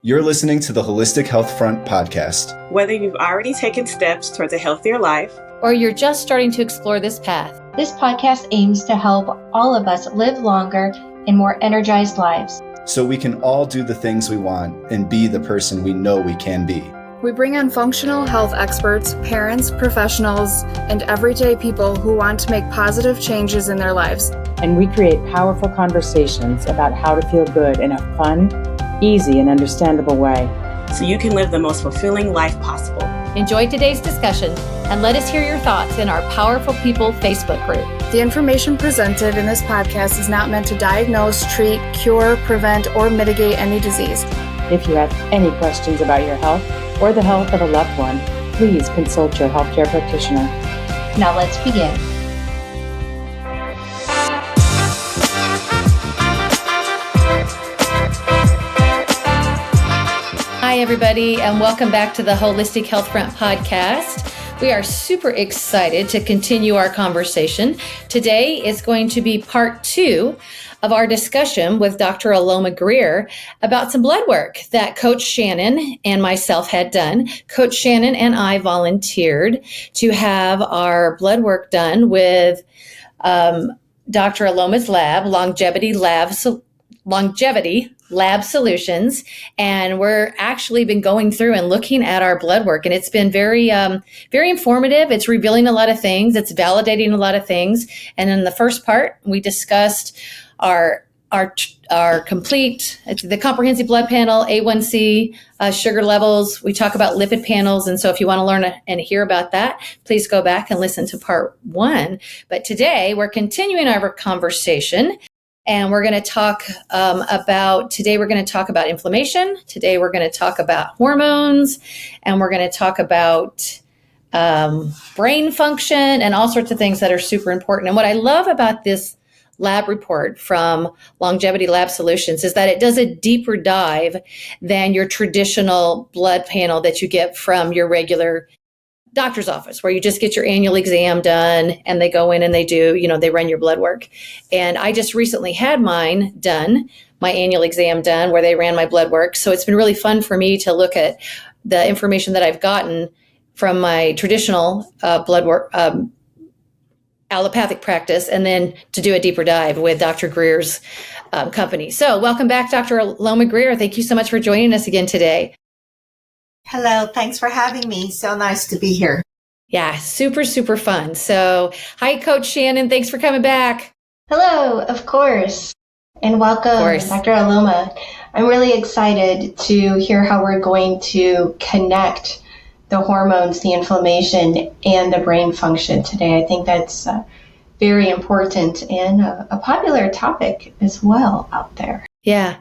You're listening to the Holistic Health Front podcast. Whether you've already taken steps towards a healthier life, or you're just starting to explore this path, this podcast aims to help all of us live longer and more energized lives, so we can all do the things we want and be the person we know we can be. We bring on functional health experts, parents, professionals, and everyday people who want to make positive changes in their lives. And we create powerful conversations about how to feel good in a fun, easy, and understandable way, so you can live the most fulfilling life possible. Enjoy today's discussion and let us hear your thoughts in our Powerful People Facebook group. The information presented in this podcast is not meant to diagnose, treat, cure, prevent, or mitigate any disease. If you have any questions about your health or the health of a loved one, please consult your healthcare practitioner. Now let's begin. Hi, everybody, and welcome back to the Holistic Health Front podcast. We are super excited to continue our conversation. Today is going to be part 2 of our discussion with Dr. Aloma Geer about some blood work that Coach Shannon and myself had done. Coach Shannon and I volunteered to have our blood work done with Dr. Aloma's lab, Longevity Lab Solutions, and we're actually been going through and looking at our blood work, and it's been very informative. It's revealing a lot of things. It's validating a lot of things. And in the first part, we discussed our complete, the comprehensive blood panel, A1C, sugar levels. We talk about lipid panels. And so if you want to learn and hear about that, please go back and listen to part 1. But today we're continuing our conversation. And we're going to talk about inflammation. Today we're going to talk about hormones, and we're going to talk about brain function and all sorts of things that are super important. And what I love about this lab report from Longevity Lab Solutions is that it does a deeper dive than your traditional blood panel that you get from your regular doctor's office, where you just get your annual exam done and they go in and they do, they run your blood work. And I just recently had mine done, my annual exam done, where they ran my blood work. So it's been really fun for me to look at the information that I've gotten from my traditional blood work, allopathic practice, and then to do a deeper dive with Dr. Geer's company. So welcome back, Dr. Aloma Geer. Thank you so much for joining us again today. Hello, thanks for having me. So nice to be here. Yeah, super, super fun. So, hi, Coach Shannon. Thanks for coming back. Hello, of course. And welcome, Dr. Aloma. I'm really excited to hear how we're going to connect the hormones, the inflammation, and the brain function today. I think that's very important and a popular topic as well out there. Yeah.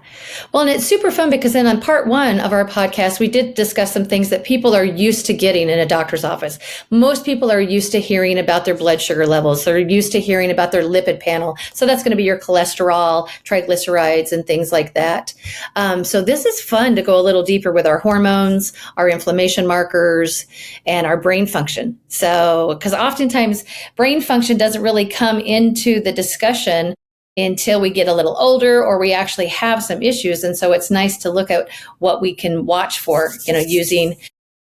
Well, and it's super fun because then on part 1 of our podcast, we did discuss some things that people are used to getting in a doctor's office. Most people are used to hearing about their blood sugar levels. They're used to hearing about their lipid panel. So that's going to be your cholesterol, triglycerides, and things like that. So this is fun to go a little deeper with our hormones, our inflammation markers, and our brain function. So, because oftentimes brain function doesn't really come into the discussion until we get a little older or we actually have some issues. And so it's nice to look at what we can watch for, using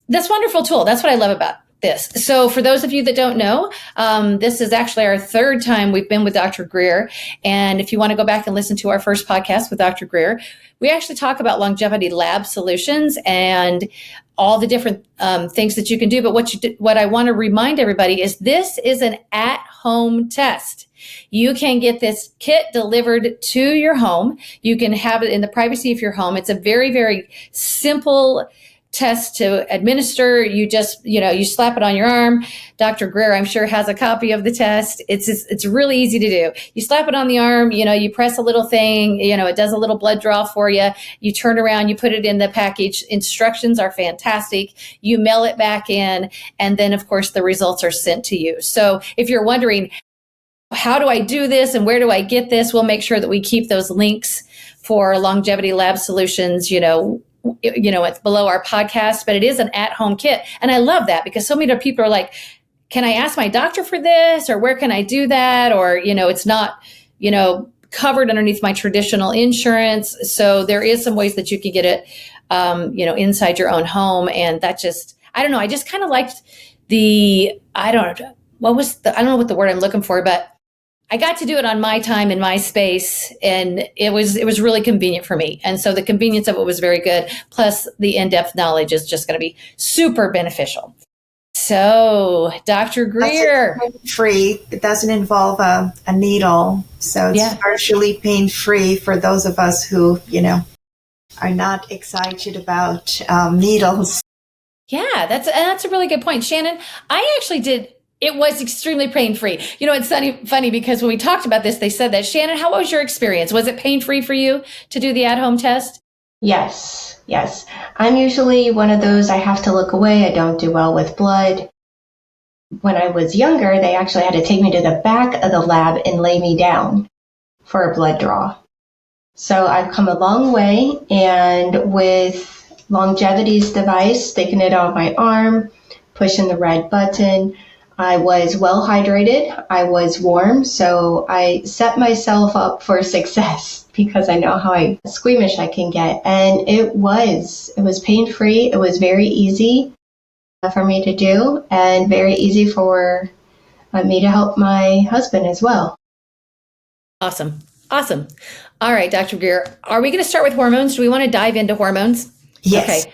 this wonderful tool. That's what I love about this. So for those of you that don't know, this is actually our 3rd time we've been with Dr. Geer. And if you want to go back and listen to our first podcast with Dr. Geer, we actually talk about Longevity Lab Solutions and all the different things that you can do. But what I want to remind everybody is this is an at-home test. You can get this kit delivered to your home. You can have it in the privacy of your home. It's a very, very simple test to administer. You just, you slap it on your arm. Dr. Geer, I'm sure, has a copy of the test. It's really easy to do. You slap it on the arm, you press a little thing, it does a little blood draw for you. You turn around, you put it in the package. Instructions are fantastic. You mail it back in. And then, of course, the results are sent to you. So if you're wondering, how do I do this and where do I get this? We'll make sure that we keep those links for Longevity Lab Solutions, it's below our podcast, but it is an at-home kit. And I love that because so many people are like, can I ask my doctor for this? Or where can I do that? Or, it's not, covered underneath my traditional insurance. So there is some ways that you can get it inside your own home. And that just, I don't know. I just kind of liked I don't know what the word I'm looking for, but I got to do it on my time in my space, and it was really convenient for me. And so the convenience of it was very good. Plus the in-depth knowledge is just going to be super beneficial. So, Dr. Geer. Free. It doesn't involve a needle. So it's partially pain-free for those of us who, are not excited about needles. Yeah, that's a really good point. Shannon, I actually did. It was extremely pain-free. It's funny because when we talked about this, they said that. Shannon, how was your experience? Was it pain-free for you to do the at-home test? Yes. I'm usually one of those, I have to look away. I don't do well with blood. When I was younger, they actually had to take me to the back of the lab and lay me down for a blood draw. So I've come a long way, and with Longevity's device, sticking it on my arm, pushing the red button, I was well hydrated, I was warm, so I set myself up for success because I know how squeamish I can get. And it was pain-free, it was very easy for me to do, and very easy for me to help my husband as well. Awesome. All right, Dr. Geer, are we going to start with hormones? Do we want to dive into hormones? Yes. Okay.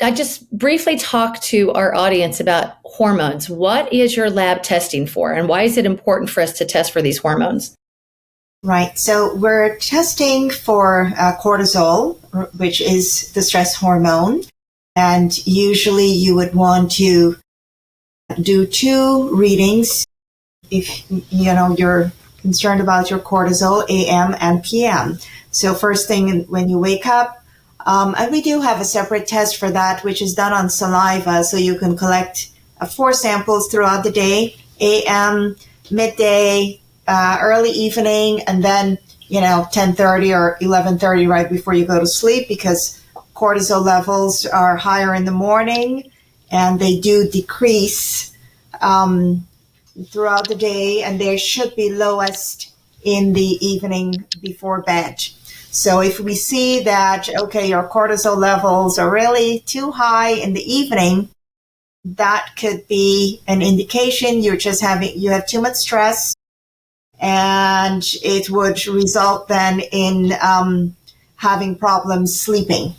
I just briefly talk to our audience about hormones. What is your lab testing for, and why is it important for us to test for these hormones? Right. So we're testing for cortisol, which is the stress hormone. And usually you would want to do 2 readings if, you're concerned about your cortisol, AM and PM. So first thing when you wake up, and we do have a separate test for that, which is done on saliva. So you can collect 4 samples throughout the day, AM, midday, early evening, and then, 10:30 or 11:30 right before you go to sleep, because cortisol levels are higher in the morning and they do decrease throughout the day, and they should be lowest in the evening before bed. So if we see that, okay, your cortisol levels are really too high in the evening, that could be an indication you have too much stress, and it would result then in having problems sleeping,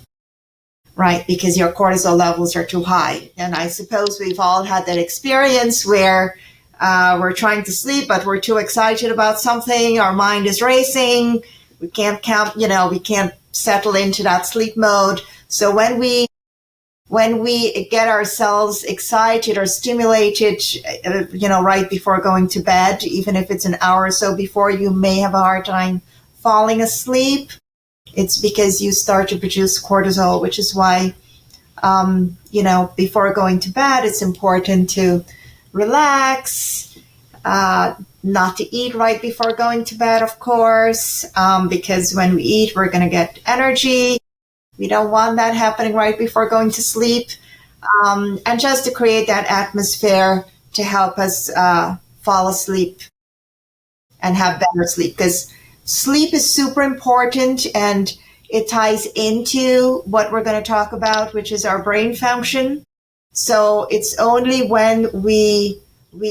right? Because your cortisol levels are too high. And I suppose we've all had that experience where we're trying to sleep, but we're too excited about something. Our mind is racing. We can't we can't settle into that sleep mode. So when we get ourselves excited or stimulated, right before going to bed, even if it's an hour or so before, you may have a hard time falling asleep. It's because you start to produce cortisol, which is why, before going to bed, it's important to relax, not to eat right before going to bed, of course, because when we eat, we're going to get energy. We don't want that happening right before going to sleep. And just to create that atmosphere to help us fall asleep and have better sleep. Because sleep is super important, and it ties into what we're going to talk about, which is our brain function. So it's only when we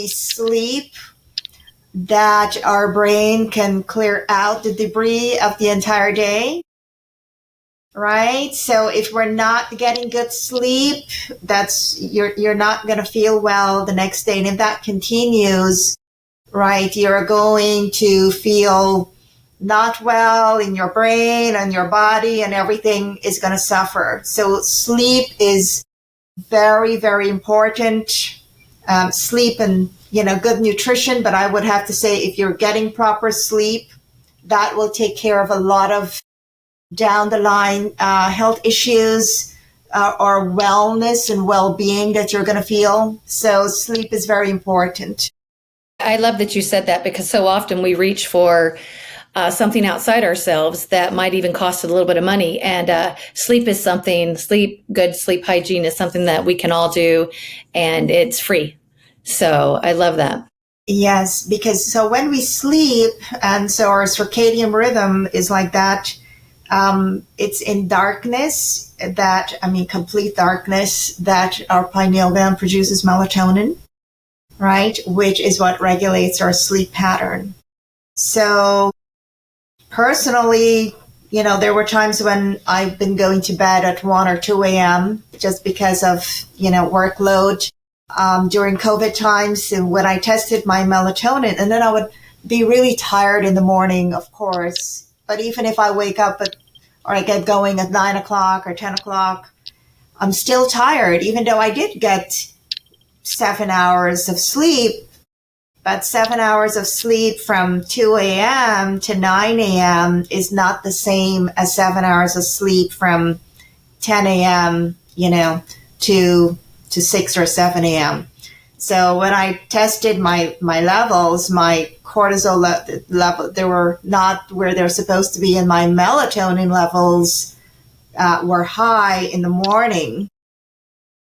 sleep that our brain can clear out the debris of the entire day, right? So if we're not getting good sleep, you're not going to feel well the next day. And if that continues, right, you're going to feel not well in your brain and your body, and everything is going to suffer. So sleep is very, very important. Sleep and, good nutrition. But I would have to say, if you're getting proper sleep, that will take care of a lot of down the line health issues or wellness and well-being that you're going to feel. So sleep is very important. I love that you said that, because so often we reach for something outside ourselves that might even cost a little bit of money. And good sleep hygiene is something that we can all do, and it's free. So I love that. Yes, because so when we sleep, and so our circadian rhythm is like that, It's in darkness complete darkness, that our pineal gland produces melatonin, right? Which is what regulates our sleep pattern. So personally, there were times when I've been going to bed at 1 or 2 a.m. just because of, workload. During COVID times, when I tested my melatonin, and then I would be really tired in the morning, of course. But even if I wake up or I get going at 9 o'clock or 10 o'clock, I'm still tired, even though I did get 7 hours of sleep. But 7 hours of sleep from 2 a.m. to 9 a.m. is not the same as 7 hours of sleep from 10 a.m., to 6 or 7 a.m. So when I tested my levels, my cortisol level, they were not where they're supposed to be, and my melatonin levels were high in the morning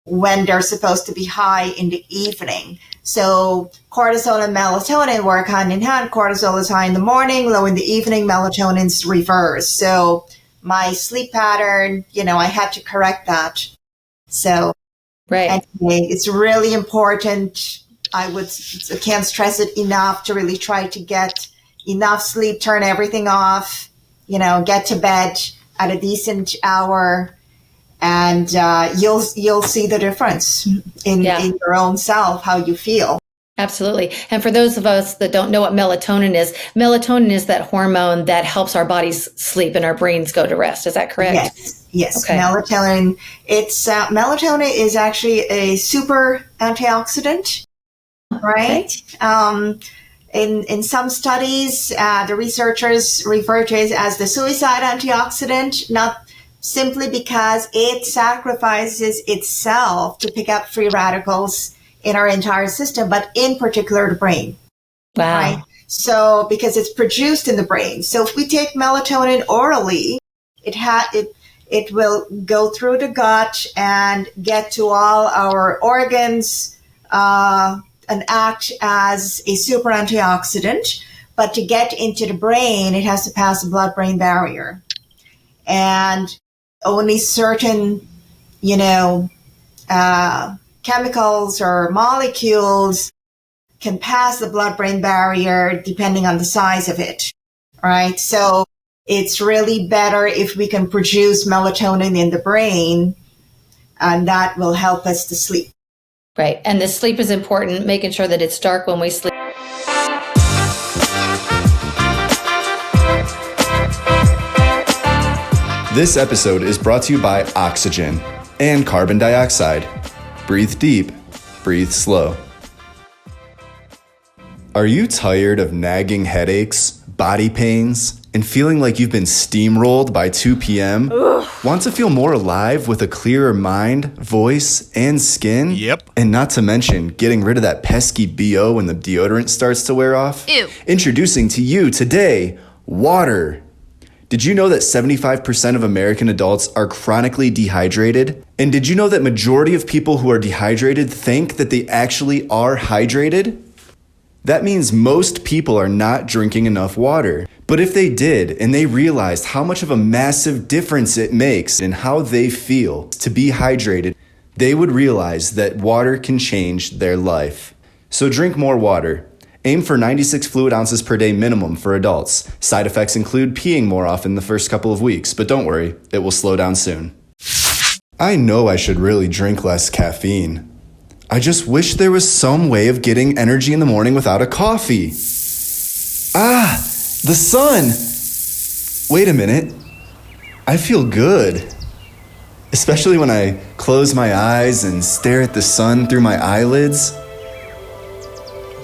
when they're supposed to be high in the evening. So cortisol and melatonin work hand in hand. Cortisol is high in the morning, low in the evening, melatonin's reversed. So my sleep pattern, I had to correct that. So right. Anyway, it's really important. I can't stress it enough to really try to get enough sleep, turn everything off, get to bed at a decent hour, and you'll see the difference in your own self, how you feel. Absolutely. And for those of us that don't know what melatonin is that hormone that helps our bodies sleep and our brains go to rest. Is that correct? Yes. Okay. Melatonin. Melatonin is actually a super antioxidant, right? Okay. In some studies, the researchers refer to it as the suicide antioxidant, not simply because it sacrifices itself to pick up free radicals in our entire system, but in particular the brain. Wow. Right? So because it's produced in the brain. So if we take melatonin orally, it will go through the gut and get to all our organs and act as a super antioxidant. But to get into the brain, it has to pass the blood-brain barrier. And only certain, chemicals or molecules can pass the blood-brain barrier depending on the size of it, right? So it's really better if we can produce melatonin in the brain, and that will help us to sleep. Right. And the sleep is important, making sure that it's dark when we sleep. This episode is brought to you by oxygen and carbon dioxide. Breathe deep, breathe slow. Are you tired of nagging headaches, body pains, and feeling like you've been steamrolled by 2 p.m.? Ugh. Want to feel more alive with a clearer mind, voice, and skin? Yep. And not to mention getting rid of that pesky BO when the deodorant starts to wear off? Ew. Introducing to you today, water. Did you know that 75% of American adults are chronically dehydrated? And did you know that majority of people who are dehydrated think that they actually are hydrated? That means most people are not drinking enough water. But if they did, and they realized how much of a massive difference it makes in how they feel to be hydrated, they would realize that water can change their life. So drink more water. Aim for 96 fluid ounces per day minimum for adults. Side effects include peeing more often the first couple of weeks, but don't worry, it will slow down soon. I know I should really drink less caffeine. I just wish there was some way of getting energy in the morning without a coffee. The sun! Wait a minute. I feel good. Especially when I close my eyes and stare at the sun through my eyelids.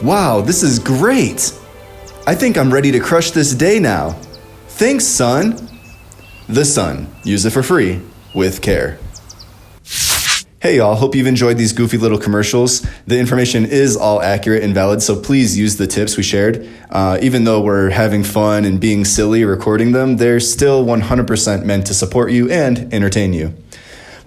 Wow, this is great. I think I'm ready to crush this day now. Thanks, sun. The Sun. Use it for free with care. Hey y'all, hope you've enjoyed these goofy little commercials. The information is all accurate and valid, so please use the tips we shared. Even though we're having fun and being silly recording them, they're still 100% meant to support you and entertain you.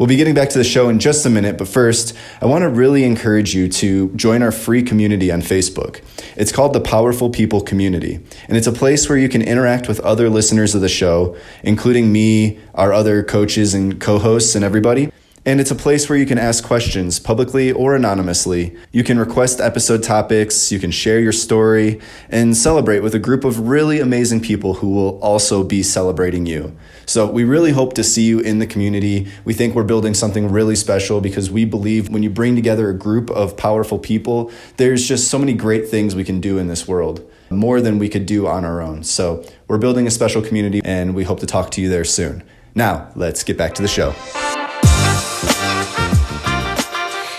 We'll be getting back to the show in just a minute, but first, I want to really encourage you to join our free community on Facebook. It's called the Powerful People Community, and it's a place where you can interact with other listeners of the show, including me, our other coaches and co-hosts and everybody. And it's a place where you can ask questions publicly or anonymously. You can request episode topics, you can share your story, and celebrate with a group of really amazing people who will also be celebrating you. So we really hope to see you in the community. We think we're building something really special because we believe when you bring together a group of powerful people, there's just so many great things we can do in this world, more than we could do on our own. So we're building a special community, and we hope to talk to you there soon. Now, let's get back to the show.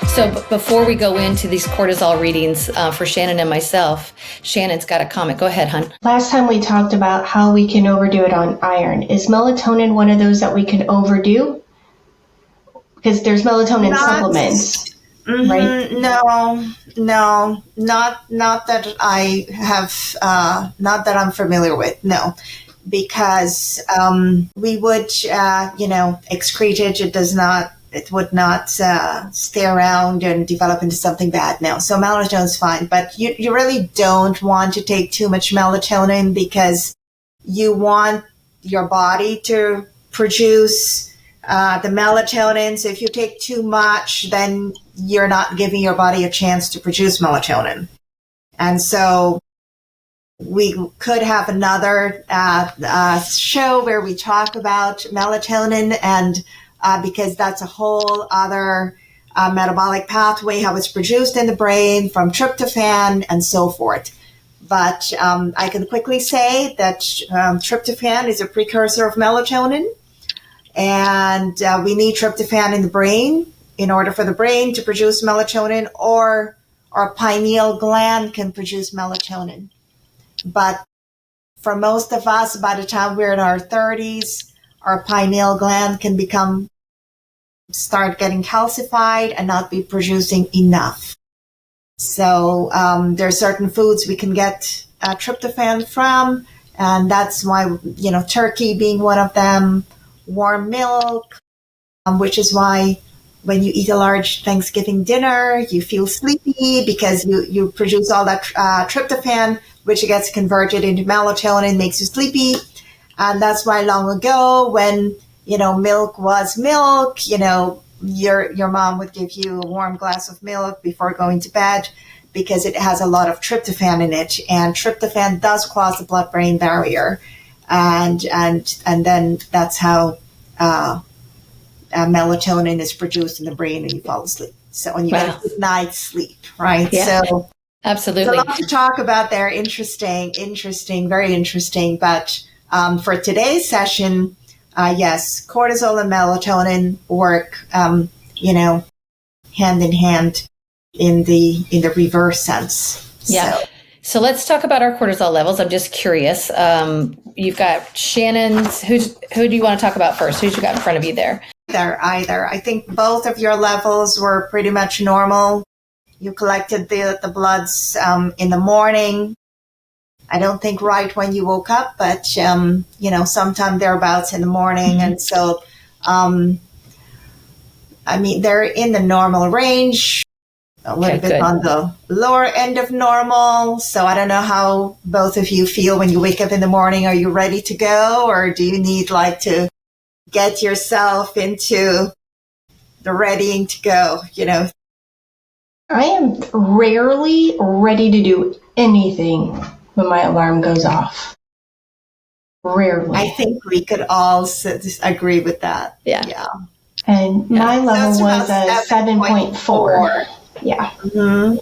So before we go into these cortisol readings for Shannon and myself, Shannon's got a comment. Go ahead, hon. Last time we talked about how we can overdo it on iron. Is melatonin one of those that we can overdo? Because there's melatonin supplements, right? No, not that I have, not that I'm familiar with. No, because we would, excrete it. It would not stay around and develop into something bad. No, so melatonin is fine, but you really don't want to take too much melatonin because you want your body to produce the melatonin. So if you take too much, then you're not giving your body a chance to produce melatonin. And so we could have another show where we talk about melatonin and because that's a whole other metabolic pathway, how it's produced in the brain from tryptophan and so forth. But I can quickly say that tryptophan is a precursor of melatonin, and we need tryptophan in the brain in order for the brain to produce melatonin, or our pineal gland can produce melatonin. But for most of us, by the time we're in our 30s, our pineal gland can start getting calcified and not be producing enough. So there are certain foods we can get tryptophan from, and that's why, turkey being one of them, warm milk, which is why when you eat a large Thanksgiving dinner, you feel sleepy because you produce all that tryptophan, which gets converted into melatonin, makes you sleepy. And that's why long ago when, milk was milk, your mom would give you a warm glass of milk before going to bed because it has a lot of tryptophan in it. And tryptophan does cross the blood-brain barrier. And then that's how melatonin is produced in the brain and you fall asleep. So when you get a good night's sleep, right? Yeah, so absolutely. There's a lot to talk about there. Interesting, very interesting. But for today's session, yes, cortisol and melatonin work, hand in hand in the reverse sense. Yeah. So let's talk about our cortisol levels. I'm just curious. You've got Shannon's. Who do you want to talk about first? Who's you got in front of you there? Either. I think both of your levels were pretty much normal. You collected the bloods in the morning. I don't think right when you woke up, but, sometime thereabouts in the morning. Mm-hmm. And so, they're in the normal range, a little bit on the lower end of normal. So I don't know how both of you feel when you wake up in the morning. Are you ready to go, or do you need to get yourself into the readying to go, I am rarely ready to do anything when my alarm goes off. Rarely. I think we could all agree with that. Yeah. And my level was a 7.4. Yeah. Mm-hmm.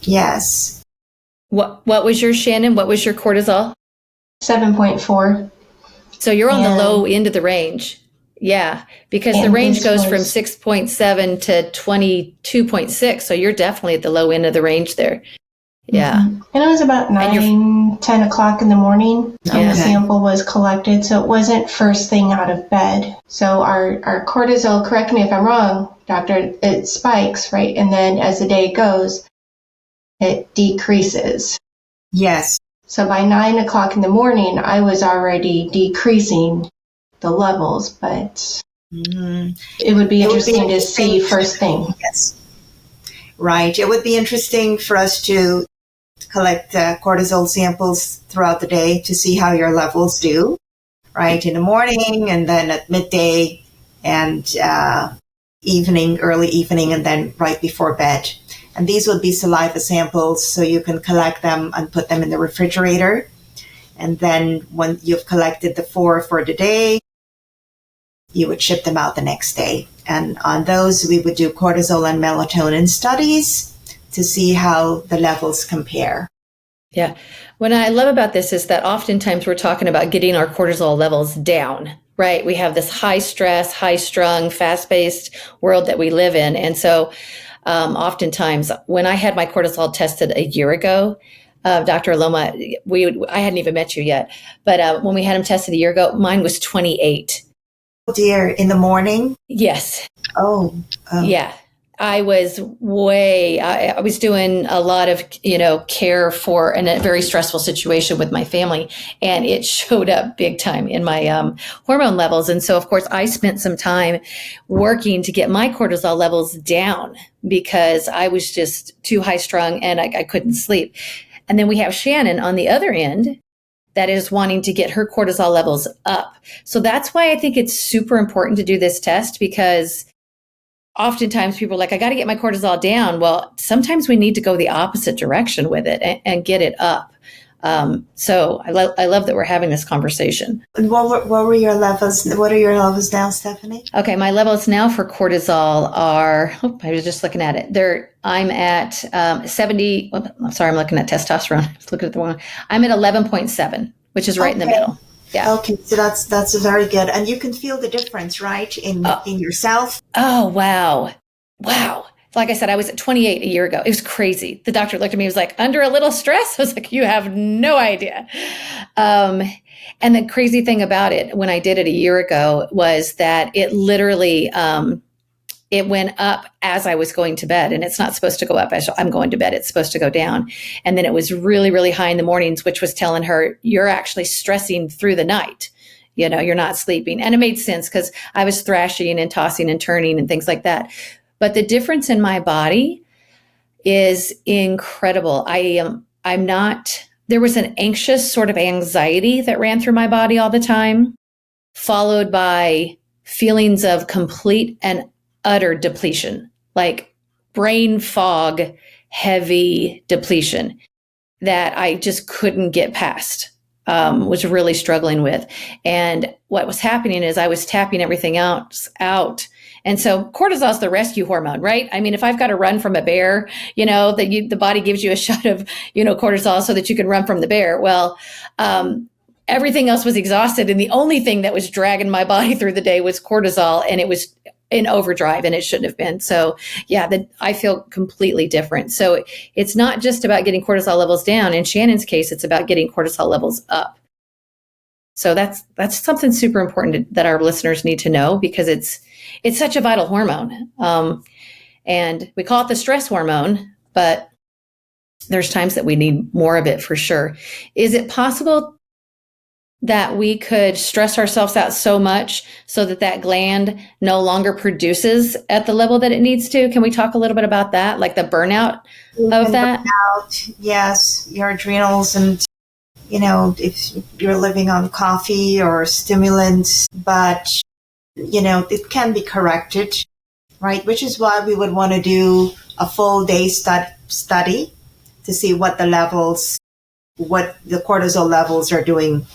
Yes. What was your, Shannon? What was your cortisol? 7.4. So you're on the low end of the range. Yeah, because the range goes from 6.7 to 22.6. So you're definitely at the low end of the range there. Yeah. Mm-hmm. And it was about 10 o'clock in the morning when the sample was collected. So it wasn't first thing out of bed. So our cortisol, correct me if I'm wrong, doctor, it spikes, right? And then as the day goes, it decreases. Yes. So by 9 o'clock in the morning, I was already decreasing the levels, but It would be interesting to see first thing. Yes. Right. It would be interesting for us to collect cortisol samples throughout the day to see how your levels do, right? In the morning and then at midday and evening, early evening, and then right before bed. And these would be saliva samples, so you can collect them and put them in the refrigerator. And then when you've collected the 4 for the day, you would ship them out the next day. And on those, we would do cortisol and melatonin studies to see how the levels compare. Yeah. What I love about this is that oftentimes we're talking about getting our cortisol levels down, right? We have this high stress, high strung, fast paced world that we live in. And so oftentimes when I had my cortisol tested a year ago, Dr. Aloma, I hadn't even met you yet, but when we had him tested a year ago, mine was 28. Oh dear, in the morning? Yes. Oh. Yeah. I was I was doing a lot of, care for in a very stressful situation with my family, and it showed up big time in my hormone levels. And so, of course, I spent some time working to get my cortisol levels down because I was just too high strung and I couldn't sleep. And then we have Shannon on the other end that is wanting to get her cortisol levels up. So that's why I think it's super important to do this test, because oftentimes people are like, I got to get my cortisol down. Well, sometimes we need to go the opposite direction with it and get it up. So I love that we're having this conversation. And what were your levels? What are your levels now, Stephanie? Okay, my levels now for cortisol are, I was just looking at it. I'm at 70. I'm sorry, I'm looking at testosterone. I was looking at the one. I'm at 11.7, which is right in the middle. Yeah. Okay, so that's very good, and you can feel the difference, right, in yourself. Oh wow. Like I said, I was at 28 a year ago. It was crazy. The doctor looked at me, he was like, under a little stress? I was like, you have no idea. And the crazy thing about it, when I did it a year ago, was that it literally, it went up as I was going to bed. And it's not supposed to go up as I'm going to bed. It's supposed to go down. And then it was really, really high in the mornings, which was telling her, you're actually stressing through the night. You're not sleeping. And it made sense because I was thrashing and tossing and turning and things like that. But the difference in my body is incredible. There was an anxious sort of anxiety that ran through my body all the time, followed by feelings of complete and utter depletion, like brain fog, heavy depletion that I just couldn't get past, was really struggling with. And what was happening is I was tapping everything else out. And so cortisol is the rescue hormone, right? I mean, if I've got to run from a bear, the body gives you a shot of, cortisol so that you can run from the bear. Well, everything else was exhausted. And the only thing that was dragging my body through the day was cortisol, and it was in overdrive, and it shouldn't have been. So yeah, I feel completely different. So it's not just about getting cortisol levels down. In Shannon's case, it's about getting cortisol levels up. So that's something super important that our listeners need to know, because it's such a vital hormone. And we call it the stress hormone, but there's times that we need more of it for sure. Is it possible that we could stress ourselves out so much so that gland no longer produces at the level that it needs to? Can we talk a little bit about that, like the burnout of that? Burnout, yes, your adrenals, and if you're living on coffee or stimulants, but it can be corrected, right? Which is why we would want to do a full day study to see what the cortisol levels are doing,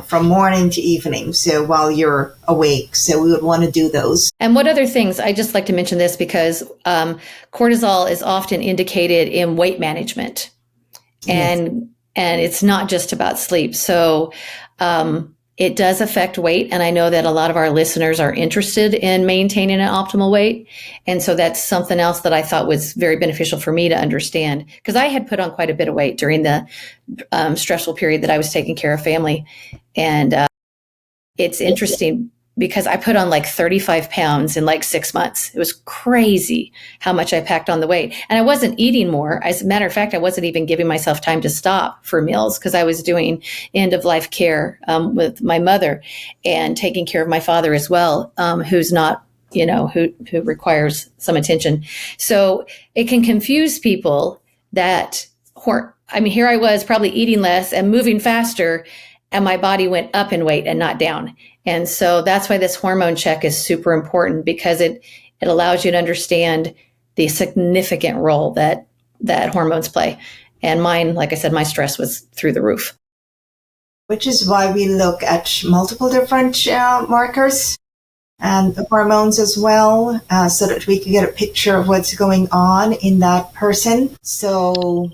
from morning to evening. So while you're awake, so we would want to do those. And what other things? I just like to mention this because cortisol is often indicated in weight management, and it's not just about sleep. So it does affect weight. And I know that a lot of our listeners are interested in maintaining an optimal weight. And so that's something else that I thought was very beneficial for me to understand, because I had put on quite a bit of weight during the stressful period that I was taking care of family. And it's interesting because I put on like 35 pounds in like 6 months. It was crazy how much I packed on the weight. And I wasn't eating more. As a matter of fact, I wasn't even giving myself time to stop for meals because I was doing end of life care with my mother and taking care of my father as well, who's not, who requires some attention. So it can confuse people that, here I was probably eating less and moving faster, and my body went up in weight and not down. And so that's why this hormone check is super important, because it allows you to understand the significant role that hormones play. And mine, like I said, my stress was through the roof. Which is why we look at multiple different markers and the hormones as well, so that we can get a picture of what's going on in that person. So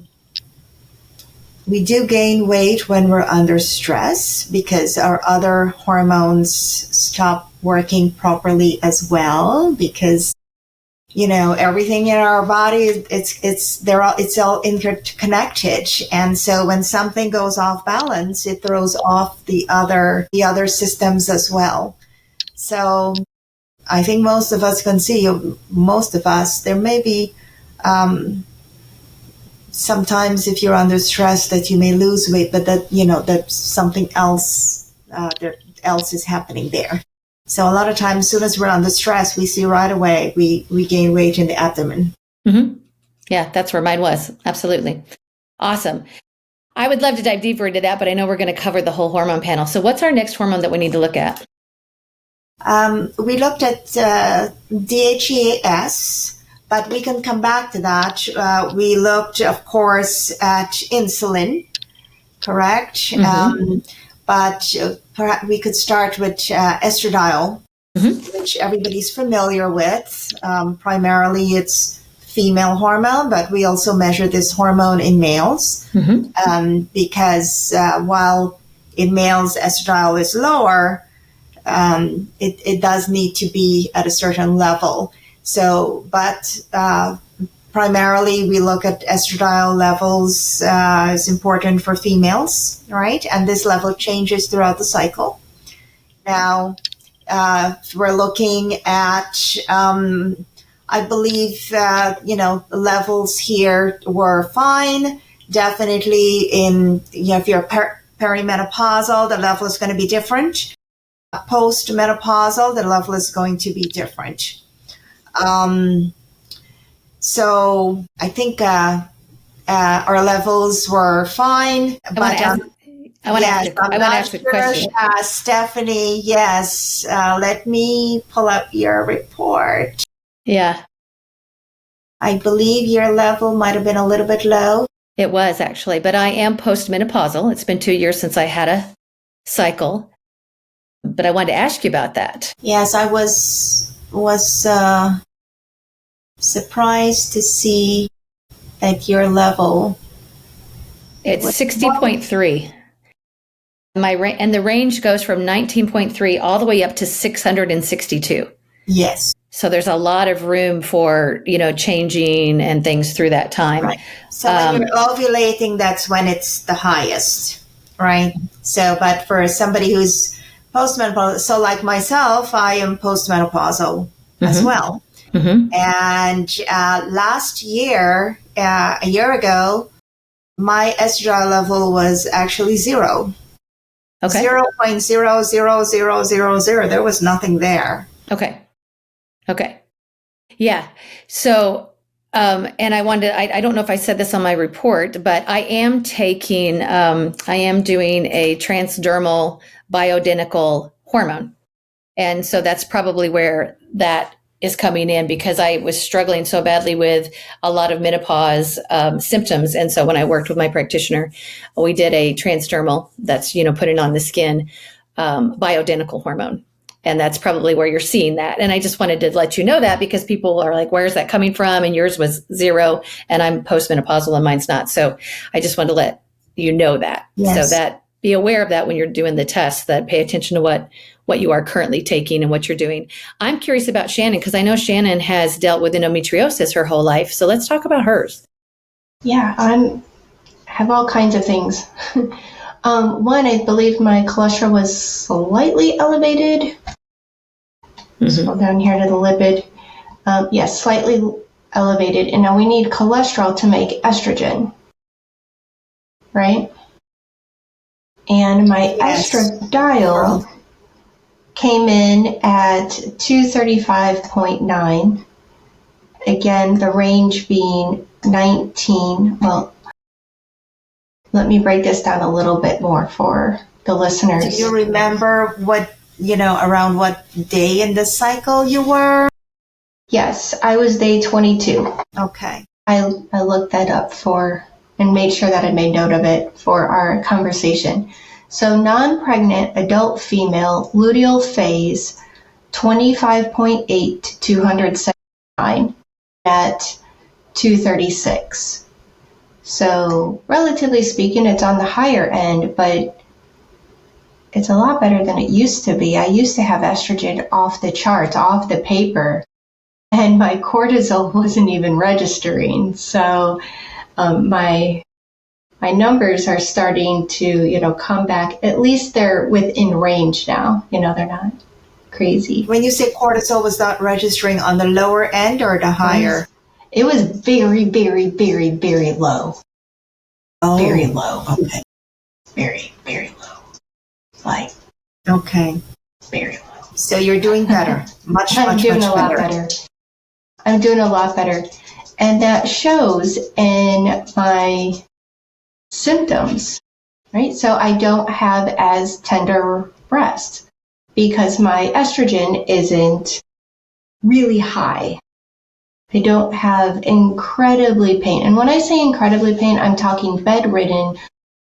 we do gain weight when we're under stress because our other hormones stop working properly as well, because everything in our body, it's all interconnected. And so when something goes off balance, it throws off the other systems as well. So I think most of us can see, there may be sometimes if you're under stress that you may lose weight, but that something else is happening there. So a lot of times, as soon as we're under stress, we see right away we gain weight in the abdomen. Mm-hmm. Yeah, that's where mine was. Absolutely. Awesome. I would love to dive deeper into that, but I know we're going to cover the whole hormone panel. So what's our next hormone that we need to look at? We looked at DHEAS. But we can come back to that. We looked, of course, at insulin, correct? Mm-hmm. But perhaps we could start with estradiol, which everybody's familiar with. Primarily, it's female hormone, but we also measure this hormone in males because while in males estradiol is lower, it does need to be at a certain level. So, but primarily we look at estradiol levels is important for females, right? And this level changes throughout the cycle. Now, we're looking at, I believe, the levels here were fine. Definitely if you're perimenopausal, the level is going to be different. Post-menopausal, the level is going to be different. So I think our levels were fine. I want to ask a question. Stephanie, yes. Let me pull up your report. Yeah. I believe your level might have been a little bit low. It was actually, but I am postmenopausal. It's been 2 years since I had a cycle. But I wanted to ask you about that. Yes, I was surprised to see that your level. It's 60.3. And the range goes from 19.3 all the way up to 662. Yes. So there's a lot of room for, changing and things through that time. Right. So when you're ovulating, that's when it's the highest, right? So, but for somebody who's postmenopausal, so like myself, I am postmenopausal as well. Mm-hmm. And last year, a year ago, my estradiol level was actually 0. Okay. 0.00000. There was nothing there. Okay. Yeah. So, and I wanted, I don't know if I said this on my report, but I am doing a transdermal bioidentical hormone. And so that's probably where that is coming in, because I was struggling so badly with a lot of menopause symptoms. And so when I worked with my practitioner, we did a transdermal that's, putting on the skin bioidentical hormone. And that's probably where you're seeing that. And I just wanted to let you know that, because people are like, where's that coming from? And yours was 0 and I'm postmenopausal and mine's not. So I just wanted to let you know that. Yes. So that be aware of that when you're doing the test, that pay attention to what you are currently taking and what you're doing. I'm curious about Shannon, because I know Shannon has dealt with endometriosis her whole life. So let's talk about hers. Yeah, I have all kinds of things. One, I believe my cholesterol was slightly elevated. Scroll down here to the lipid. Yes, slightly elevated. And now we need cholesterol to make estrogen, right? And my estradiol came in at 235.9. Again, the range being 19. Well, let me break this down a little bit more for the listeners. Do you remember around what day in the cycle you were? Yes, I was day 22. Okay. I looked that up and made sure that I made note of it for our conversation. So non-pregnant adult female, luteal phase, 25.8 to 279 at 236. So relatively speaking, it's on the higher end, but it's a lot better than it used to be. I used to have estrogen off the charts, off the paper, and my cortisol wasn't even registering. So my numbers are starting to, come back. At least they're within range now. They're not crazy. When you say cortisol, was that registering on the lower end or the higher? It was very, very, very, very low. Oh, very low. Okay. Very, very low. Okay. Very low. So you're doing better. Much better. I'm doing a lot better. And that shows in my symptoms, right? So I don't have as tender breasts because my estrogen isn't really high. I don't have incredibly pain. And when I say incredibly pain, I'm talking bedridden,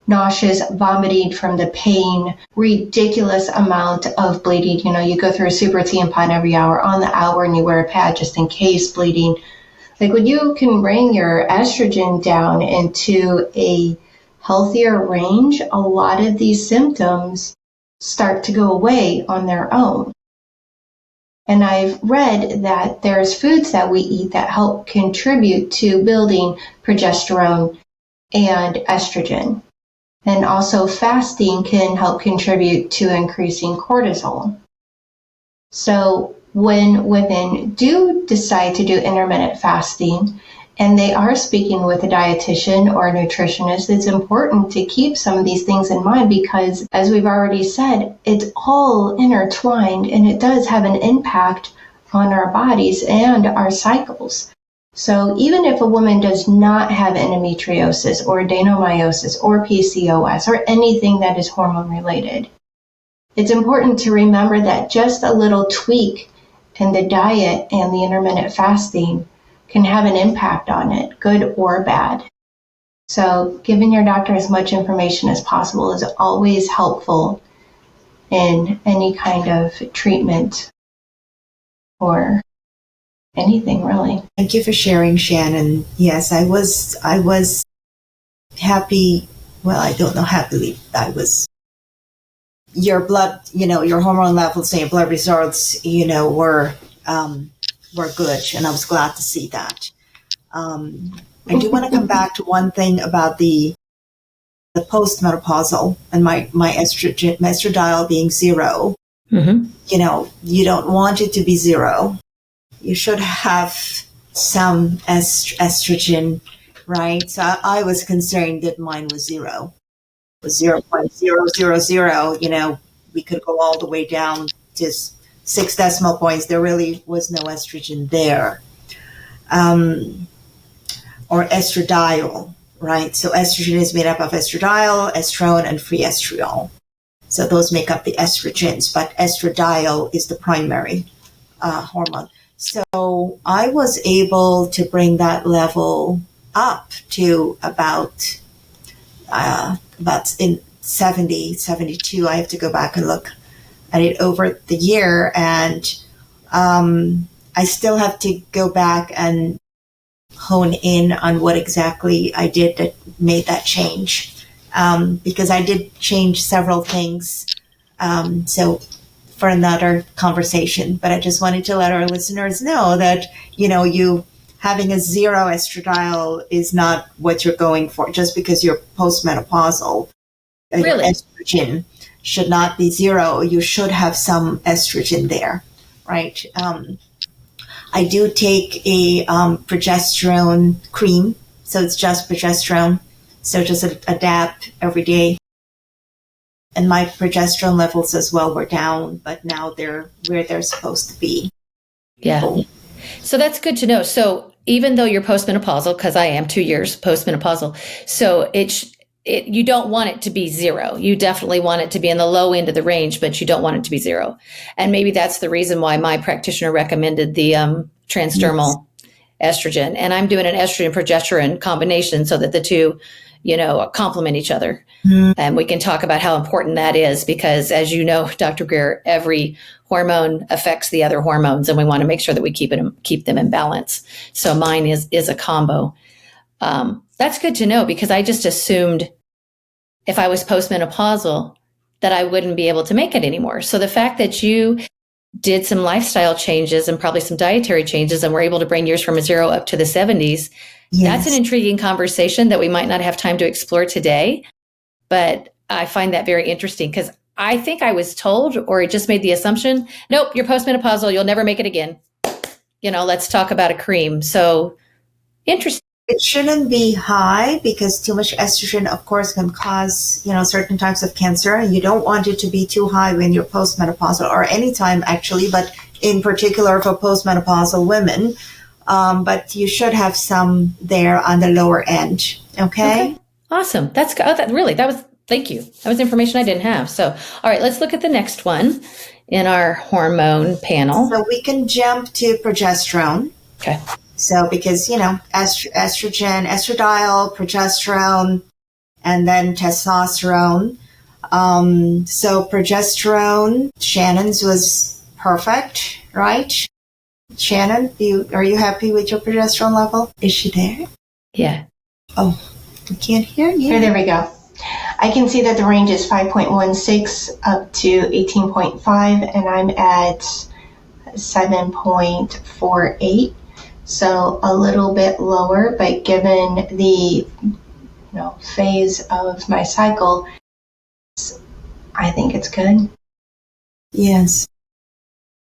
nauseous, vomiting from the pain, ridiculous amount of bleeding. You go through a super tampon every hour on the hour and you wear a pad just in case bleeding. When you can bring your estrogen down into a healthier range, a lot of these symptoms start to go away on their own. And I've read that there's foods that we eat that help contribute to building progesterone and estrogen. And also fasting can help contribute to increasing cortisol. So when women do decide to do intermittent fasting, and they are speaking with a dietitian or a nutritionist, it's important to keep some of these things in mind because, as we've already said, it's all intertwined and it does have an impact on our bodies and our cycles. So even if a woman does not have endometriosis or adenomyosis or PCOS or anything that is hormone related, it's important to remember that just a little tweak in the diet and the intermittent fasting can have an impact on it, good or bad. So giving your doctor as much information as possible is always helpful in any kind of treatment or anything really. Thank you for sharing, Shannon. Yes, I was happy. Well, I don't know happily. Your blood, your hormone levels and your blood results, were good, and I was glad to see that. I do want to come back to one thing about the post-menopausal and my estradiol being 0. Mm-hmm. You don't want it to be 0. You should have some estrogen, right? So I was concerned that mine was 0. It was 0.000. We could go all the way down to 6 decimal points. There really was no estrogen there. Or estradiol, right? So estrogen is made up of estradiol, estrone, and free estriol. So those make up the estrogens, but estradiol is the primary hormone. So I was able to bring that level up to about in 70, 72. I have to go back and look at it over the year, and I still have to go back and hone in on what exactly I did that made that change, because I did change several things. So for another conversation, but I just wanted to let our listeners know that, you having a 0 estradiol is not what you're going for. Just because you're postmenopausal, really? Estrogen should not be 0. You should have some estrogen there. right? I do take a progesterone cream, so it's just progesterone. So just a dab every day. And my progesterone levels as well were down, but now they're where they're supposed to be. Yeah. So that's good to know. So even though you're postmenopausal, because I am 2 years postmenopausal, so you don't want it to be zero. You definitely want it to be in the low end of the range, but you don't want it to be zero. And maybe that's the reason why my practitioner recommended the transdermal estrogen. And I'm doing an estrogen progesterone combination so that the two, complement each other. And we can talk about how important that is because, as you know, Dr. Geer, every hormone affects the other hormones, and we want to make sure that we keep them in balance. So mine is a combo. That's good to know because I just assumed if I was postmenopausal that I wouldn't be able to make it anymore. So the fact that you did some lifestyle changes and probably some dietary changes and were able to bring yours from a 0 up to the 70s, that's an intriguing conversation that we might not have time to explore today. But I find that very interesting because I think I was told or just made the assumption, nope, you're postmenopausal, you'll never make it again. Let's talk about a cream. So interesting. It shouldn't be high because too much estrogen, of course, can cause, certain types of cancer. And you don't want it to be too high when you're postmenopausal or any time actually, but in particular for postmenopausal women. But you should have some there on the lower end. Okay. Awesome. Thank you. That was information I didn't have. So, all right, let's look at the next one in our hormone panel. So we can jump to progesterone. Okay. So because, estrogen, estradiol, progesterone, and then testosterone. So progesterone, Shannon's was perfect, right? Shannon, are you happy with your progesterone level? Is she there? Yeah. Oh, we can't hear you. Here, there we go. I can see that the range is 5.16 up to 18.5, and I'm at 7.48. So a little bit lower, but given the phase of my cycle, I think it's good. Yes.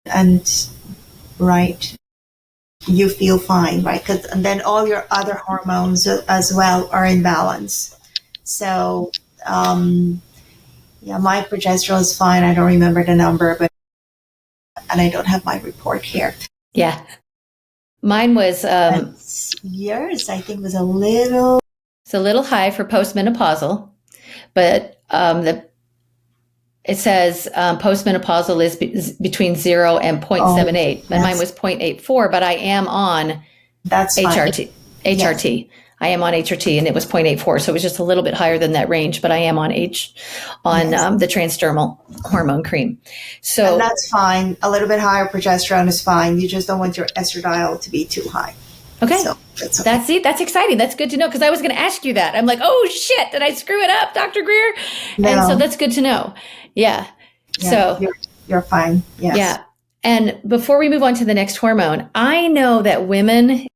And right, you feel fine, right? And then all your other hormones as well are in balance. So, my progesterone is fine. I don't remember the number, and I don't have my report here. Yeah. Mine was yours, I think, was a little high for postmenopausal, but it says postmenopausal is between 0 and 0.78, and mine was 0.84. But I am on HRT. Yes. I am on HRT, and it was 0.84, so it was just a little bit higher than that range. But I am on the transdermal hormone cream. So and that's fine. A little bit higher progesterone is fine. You just don't want your estradiol to be too high. Okay. So that's okay. That's exciting. That's good to know because I was going to ask you that. I'm like, oh shit, did I screw it up, Dr. Geer? No. And so that's good to know. Yeah. So you're fine. Yes. Yeah. And before we move on to the next hormone, I know that women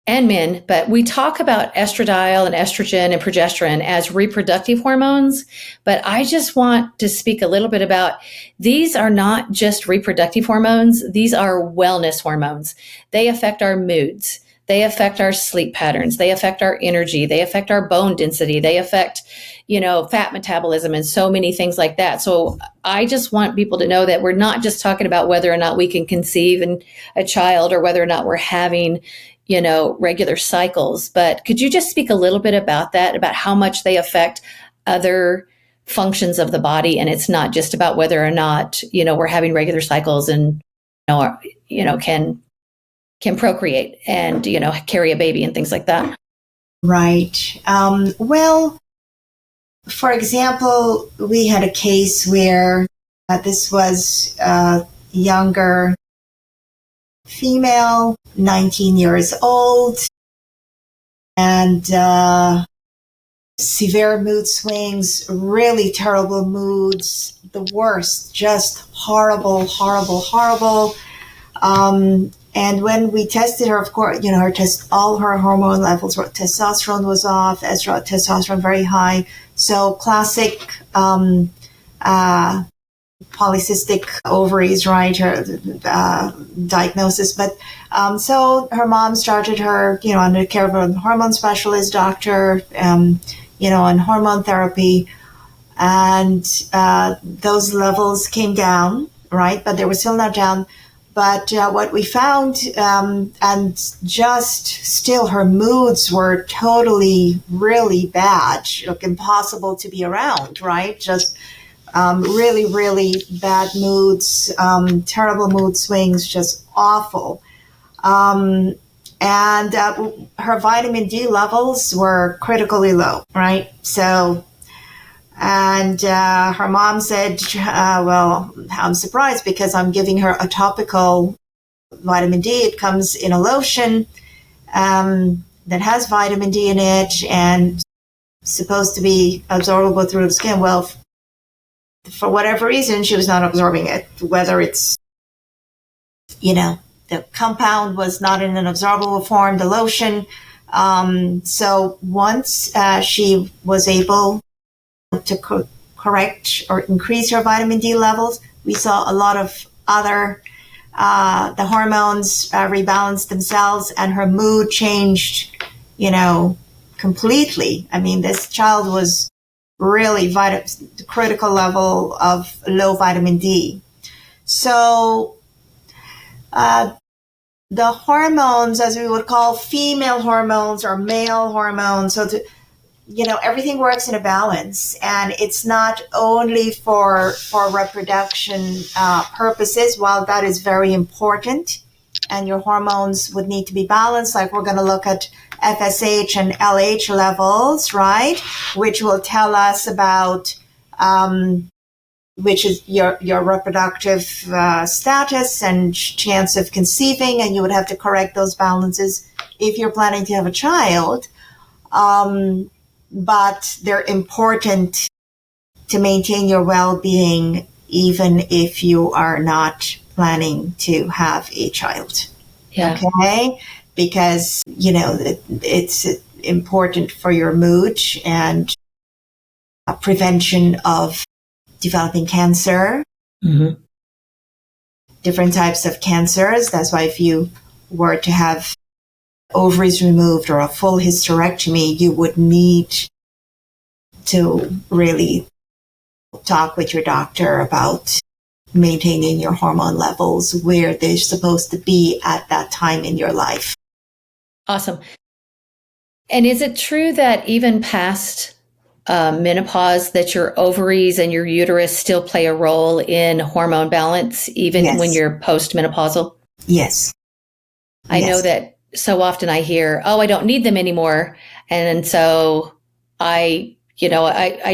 and men, but we talk about estradiol and estrogen and progesterone as reproductive hormones. But I just want to speak a little bit about these are not just reproductive hormones. These are wellness hormones. They affect our moods. They affect our sleep patterns. They affect our energy. They affect our bone density. They affect, fat metabolism and so many things like that. So I just want people to know that we're not just talking about whether or not we can conceive a child or whether or not we're having regular cycles. But could you just speak a little bit about that, about how much they affect other functions of the body? And it's not just about whether or not, we're having regular cycles and, can procreate and, carry a baby and things like that. Right. Well, for example, we had a case where this was a younger female, 19 years old, and severe mood swings, really terrible moods, the worst, just horrible. And when we tested her, of course, all her hormone levels, testosterone was off, testosterone very high. So classic polycystic ovaries, right? Her diagnosis. But so her mom started her, under the care of a hormone specialist doctor, on hormone therapy. And those levels came down, right? But they were still not down. But what we found, and just still her moods were totally really bad, impossible to be around, right? Just really, really bad moods, terrible mood swings, just awful. And her vitamin D levels were critically low, right? So, and her mom said, well, I'm surprised because I'm giving her a topical vitamin D. It comes in a lotion that has vitamin D in it and supposed to be absorbable through the skin. Well, for whatever reason, she was not absorbing it, whether it's, the compound was not in an absorbable form, the lotion. So once she was able to correct or increase her vitamin D levels, we saw a lot of other, the hormones rebalanced themselves and her mood changed, completely. I mean, this child was really the critical level of low vitamin D. So the hormones, as we would call female hormones or male hormones, so everything works in a balance, and it's not only for reproduction purposes. While that is very important, and your hormones would need to be balanced, like we're going to look at FSH and LH levels, right, which will tell us about which is your reproductive status and chance of conceiving, and you would have to correct those balances if you're planning to have a child. But they're important to maintain your well-being even if you are not planning to have a child. Yeah. Okay? Because, it's important for your mood and prevention of developing cancer, different types of cancers. That's why if you were to have ovaries removed or a full hysterectomy, you would need to really talk with your doctor about maintaining your hormone levels where they're supposed to be at that time in your life. Awesome. And is it true that even past menopause, that your ovaries and your uterus still play a role in hormone balance, even when you're post-menopausal? Yes. I know that so often I hear, I don't need them anymore. And so I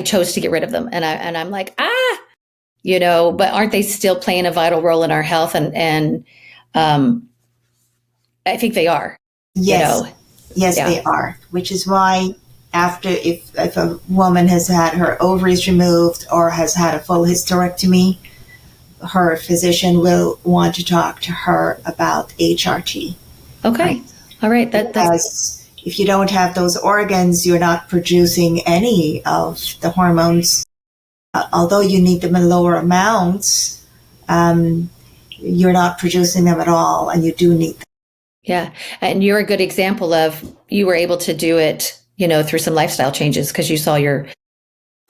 chose to get rid of them. And I'm like, but aren't they still playing a vital role in our health? And I think they are. Yes. Yes, they are. Which is why after, if a woman has had her ovaries removed or has had a full hysterectomy, her physician will want to talk to her about HRT. Okay. Right? All right. Because if you don't have those organs, you're not producing any of the hormones. Although you need them in lower amounts, you're not producing them at all, and you do need them. Yeah. And you're a good example of, you were able to do it, through some lifestyle changes because you saw your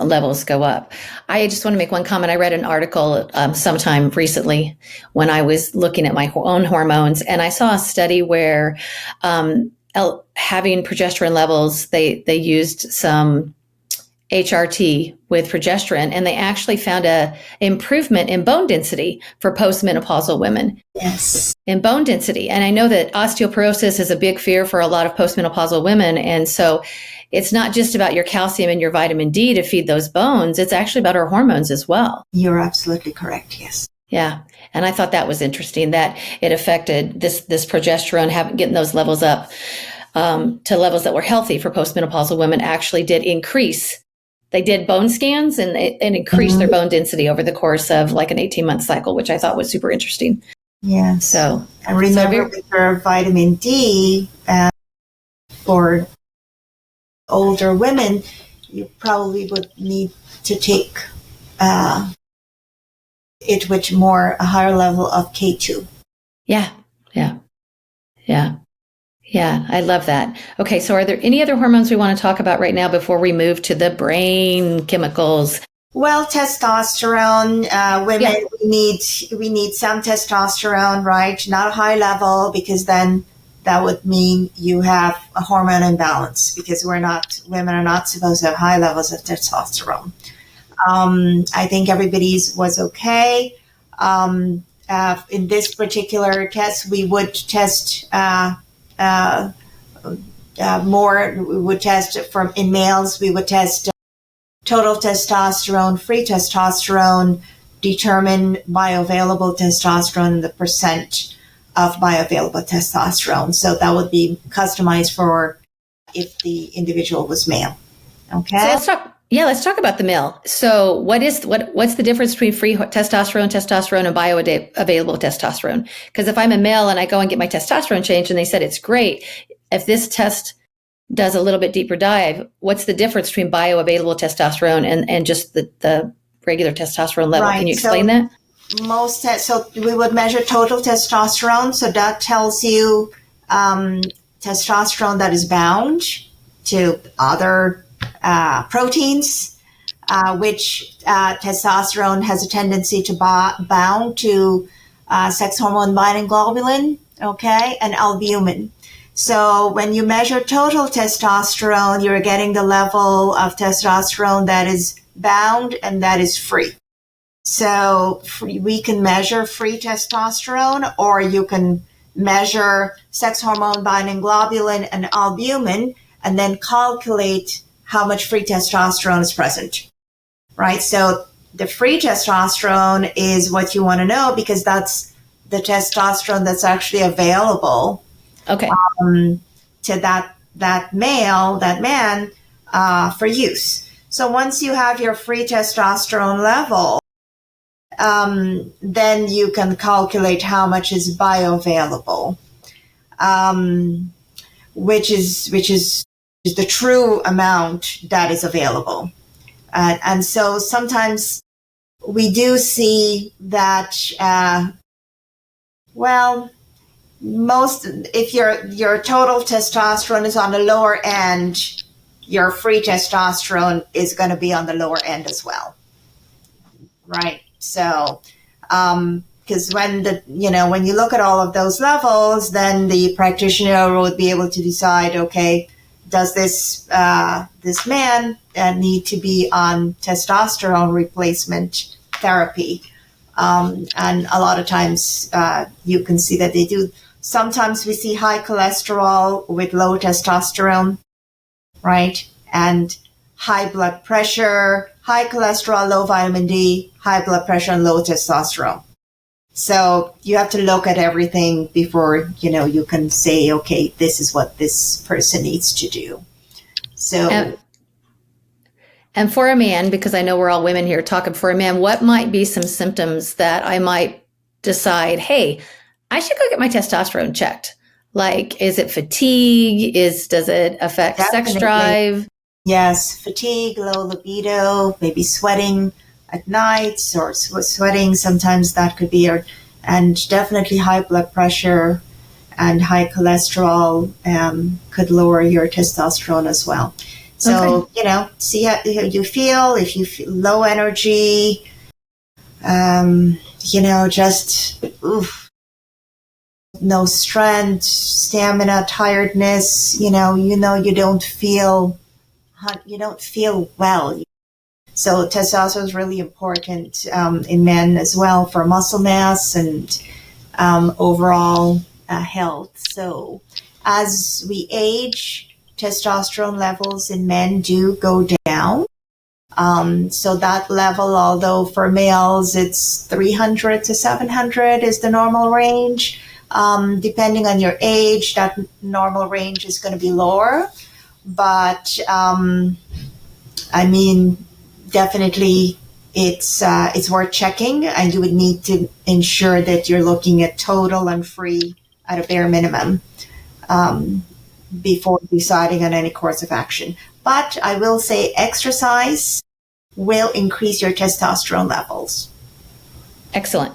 levels go up. I just want to make one comment. I read an article sometime recently when I was looking at my own hormones, and I saw a study where having progesterone levels, they used some HRT with progesterone, and they actually found a improvement in bone density for postmenopausal women. Yes. In bone density. And I know that osteoporosis is a big fear for a lot of postmenopausal women. And so it's not just about your calcium and your vitamin D to feed those bones. It's actually about our hormones as well. You're absolutely correct. Yes. Yeah. And I thought that was interesting that it affected this progesterone, getting those levels up to levels that were healthy for postmenopausal women actually did increase. They did bone scans and increased their bone density over the course of like an 18-month cycle, which I thought was super interesting. Yeah. So I remember with your vitamin D for older women, you probably would need to take it with a higher level of K2. Yeah. I love that. Okay, so are there any other hormones we want to talk about right now before we move to the brain chemicals? Well, testosterone, women, we need some testosterone, right? Not a high level, because then that would mean you have a hormone imbalance, because women are not supposed to have high levels of testosterone. I think everybody's was okay. In this particular test, we would test more. We would test in males. We would test total testosterone, free testosterone, determine bioavailable testosterone, and the percent of bioavailable testosterone. So that would be customized for if the individual was male. Okay. So let's talk about the male. So what's the difference between free testosterone, and bioavailable testosterone? Because if I'm a male and I go and get my testosterone changed and they said it's great, if this test does a little bit deeper dive, what's the difference between bioavailable testosterone and just the regular testosterone level? Right. Can you explain that? So we would measure total testosterone. So that tells you testosterone that is bound to other proteins, which testosterone has a tendency to bound to sex hormone binding globulin, okay, and albumin. So when you measure total testosterone, you're getting the level of testosterone that is bound and that is free. So we can measure free testosterone, or you can measure sex hormone binding globulin and albumin and then calculate how much free testosterone is present, right? So the free testosterone is what you want to know, because that's the testosterone that's actually available to that man for use. So once you have your free testosterone level, then you can calculate how much is bioavailable, which is the true amount that is available. And so sometimes we do see that, if your total testosterone is on the lower end, your free testosterone is going to be on the lower end as well, right? So, because when you look at all of those levels, then the practitioner would be able to decide, okay, does this man need to be on testosterone replacement therapy? And a lot of times you can see that they do. Sometimes we see high cholesterol with low testosterone, right? And high blood pressure, high cholesterol, low vitamin D, high blood pressure, and low testosterone. So you have to look at everything before, you can say, okay, this is what this person needs to do. So. And for a man, because I know we're all women here talking, for a man, what might be some symptoms that I might decide, hey, I should go get my testosterone checked? Like, is it fatigue? Does it affect sex drive? Yes, fatigue, low libido, maybe sweating at nights, or sweating sometimes that could be, and definitely high blood pressure and high cholesterol could lower your testosterone as well. So, see how you feel. If you feel low energy, just no strength, stamina, tiredness, you don't feel well. So testosterone is really important in men as well, for muscle mass and overall health. So as we age, testosterone levels in men do go down. So that level, although for males it's 300 to 700 is the normal range, depending on your age, that normal range is going to be lower. But definitely it's worth checking, and you would need to ensure that you're looking at total and free at a bare minimum before deciding on any course of action. But I will say exercise will increase your testosterone levels. Excellent.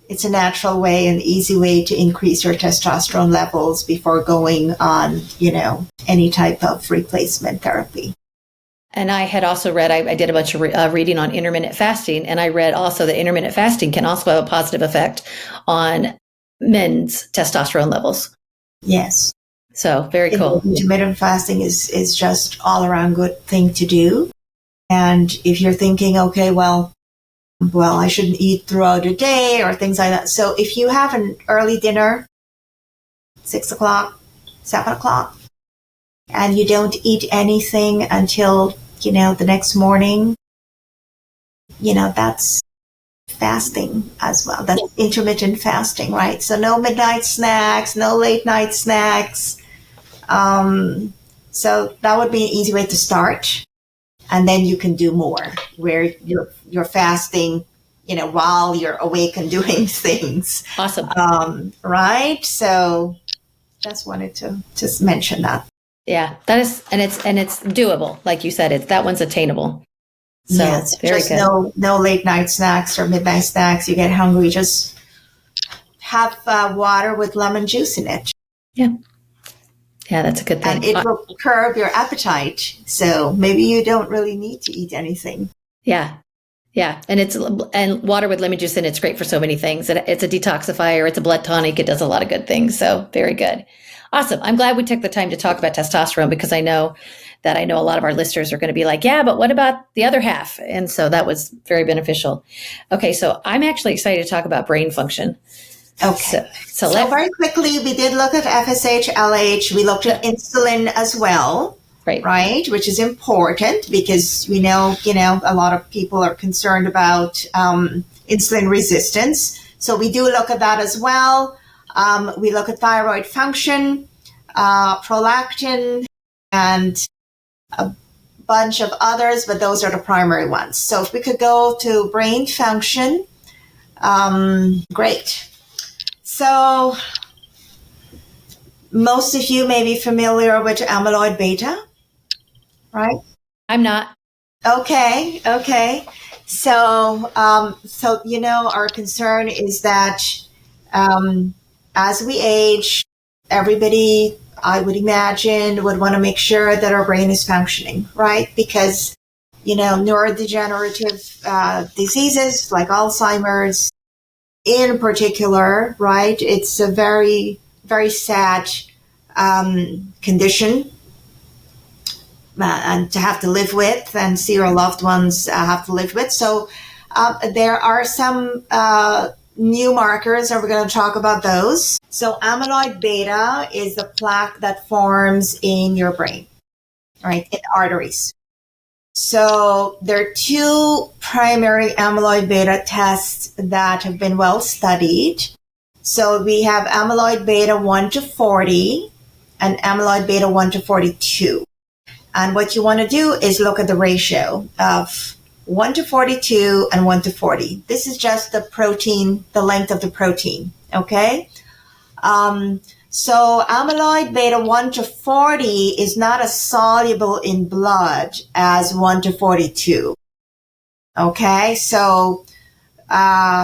It's a natural way, an easy way to increase your testosterone levels before going on, any type of replacement therapy. And I had also read, I did a bunch of reading on intermittent fasting, and I read also that intermittent fasting can also have a positive effect on men's testosterone levels. Yes. So very cool. Intermittent fasting is just all around good thing to do. And if you're thinking, okay, well, I shouldn't eat throughout the day or things like that. So if you have an early dinner, 6 o'clock, 7 o'clock, and you don't eat anything until, the next morning, that's fasting as well. That's intermittent fasting, right? So no midnight snacks, no late night snacks. So that would be an easy way to start. And then you can do more where you're fasting, while you're awake and doing things. Awesome. Right. So just wanted to just mention that. Yeah, that is, and it's doable. Like you said, that one's attainable. So yes, very just good. No late night snacks or midnight snacks. You get hungry, just have water with lemon juice in it. Yeah. Yeah, that's a good thing. And it will curb your appetite. So maybe you don't really need to eat anything. Yeah. Yeah. And water with lemon juice in it's great for so many things. It's a detoxifier. It's a blood tonic. It does a lot of good things. So very good. Awesome. I'm glad we took the time to talk about testosterone because I know a lot of our listeners are going to be like, yeah, but what about the other half? And so that was very beneficial. Okay. So I'm actually excited to talk about brain function. Okay. So very quickly, we did look at FSH, LH. We looked at insulin as well. Right. Which is important because we know, a lot of people are concerned about insulin resistance. So we do look at that as well. We look at thyroid function, prolactin, and a bunch of others, but those are the primary ones. So if we could go to brain function, great. So most of you may be familiar with amyloid beta, right? I'm not. Okay. So, our concern is that as we age, everybody, I would imagine, would want to make sure that our brain is functioning, right? Because, neurodegenerative diseases like Alzheimer's in particular, right? It's a very, very sad condition and to have to live with and see your loved ones have to live with. So there are some new markers, and we're going to talk about those. So amyloid beta is the plaque that forms in your brain, right, in arteries. So there are two primary amyloid beta tests that have been well studied. So we have amyloid beta 1 to 40 and amyloid beta 1 to 42. And what you want to do is look at the ratio of 1 to 42 and 1 to 40. This is just the protein, the length of the protein, okay? So amyloid beta 1 to 40 is not as soluble in blood as 1 to 42, okay? So,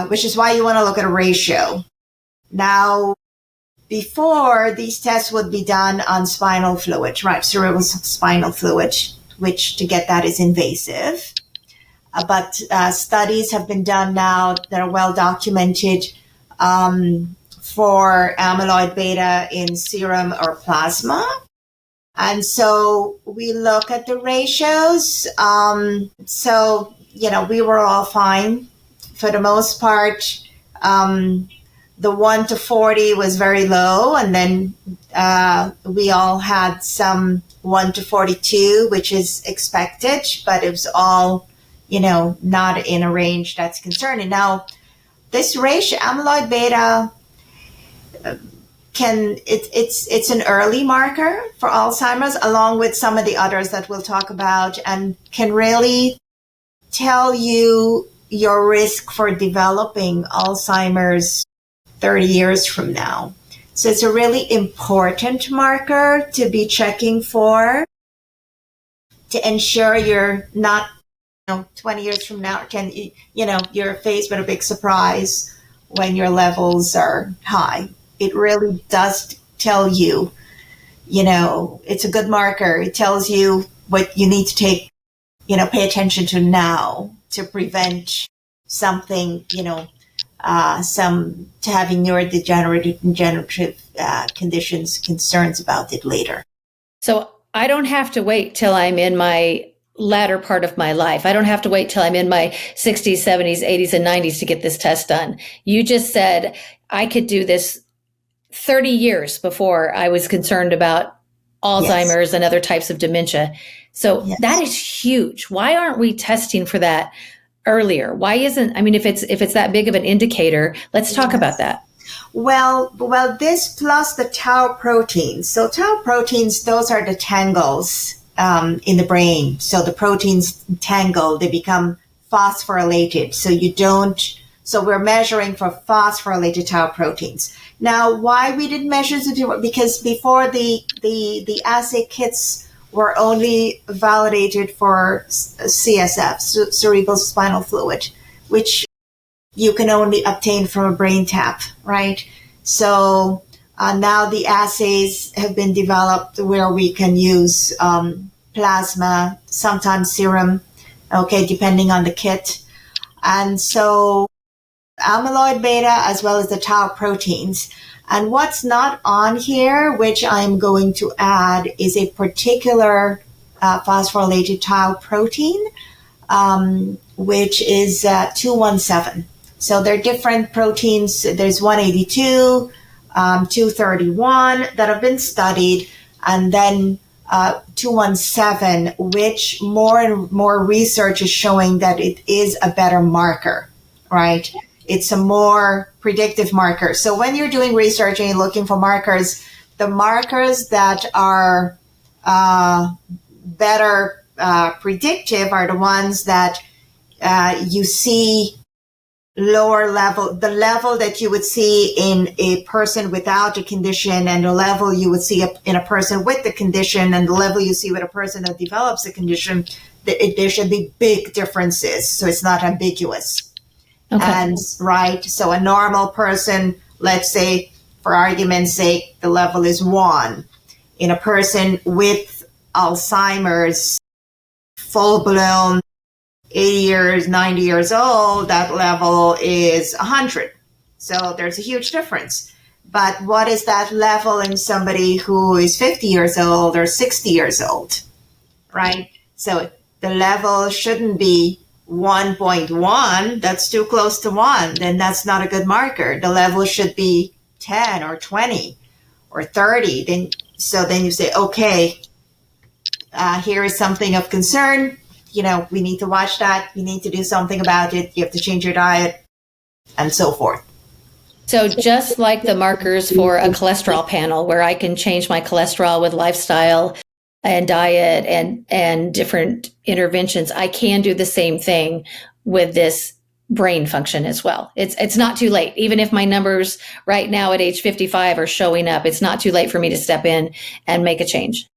which is why you want to look at a ratio. Now, before, these tests would be done on spinal fluid, right? Cerebral spinal fluid, which to get that is invasive. But studies have been done now that are well documented for amyloid beta in serum or plasma. And so we look at the ratios. We were all fine for the most part. The 1 to 40 was very low, and then we all had some 1 to 42, which is expected, but it was all, not in a range that's concerning. Now, this ratio, amyloid beta, it's an early marker for Alzheimer's, along with some of the others that we'll talk about, and can really tell you your risk for developing Alzheimer's 30 years from now. So it's a really important marker to be checking for to ensure you're not 20 years from now, you're faced with a big surprise when your levels are high. It really does tell you, it's a good marker. It tells you what you need to pay attention to now to prevent something, to having neurodegenerative conditions, concerns about it later. So I don't have to wait till I'm in my latter part of my life. I don't have to wait till I'm in my 60s, 70s, 80s, and 90s to get this test done. You just said I could do this 30 years before I was concerned about Alzheimer's and other types of dementia. So that is huge. Why aren't we testing for that earlier? Why isn't, if it's that big of an indicator, let's talk about that. Well, this plus the tau proteins. So tau proteins, those are the tangles in the brain. So the proteins tangle, they become phosphorylated. So we're measuring for phosphorylated tau proteins. Now, why we didn't measure the, because before the assay kits were only validated for CSF, cerebral spinal fluid, which you can only obtain from a brain tap, right? So now the assays have been developed where we can use plasma, sometimes serum, depending on the kit. And so amyloid beta as well as the tau proteins. And what's not on here, which I'm going to add, is a particular phosphorylated tau protein, which is 217. So there are different proteins. There's 182, 231 that have been studied, and then 217, which more and more research is showing that it is a better marker, right? It's a more predictive marker. So when you're doing research and you're looking for markers, the markers that are better predictive are the ones that you see lower level, the level that you would see in a person without a condition, and the level you would see in a person with the condition, and the level you see with a person that develops a condition. There should be big differences, so it's not ambiguous. Okay. And right, so a normal person, let's say, for argument's sake, the level is 1. In a person with Alzheimer's, full-blown, 80 years, 90 years old, that level is 100. So there's a huge difference. But what is that level in somebody who is 50 years old or 60 years old, right? So the level shouldn't be 1.1. That's too close to 1. Then that's not a good marker. The level should be 10 or 20 or 30. Then you say, okay, here is something of concern. We need to watch that. You need to do something about it. You have to change your diet and so forth. So just like the markers for a cholesterol panel, where I can change my cholesterol with lifestyle and diet and different interventions, I can do the same thing with this brain function as well. It's not too late. Even if my numbers right now at age 55 are showing up, it's not too late for me to step in and make a change.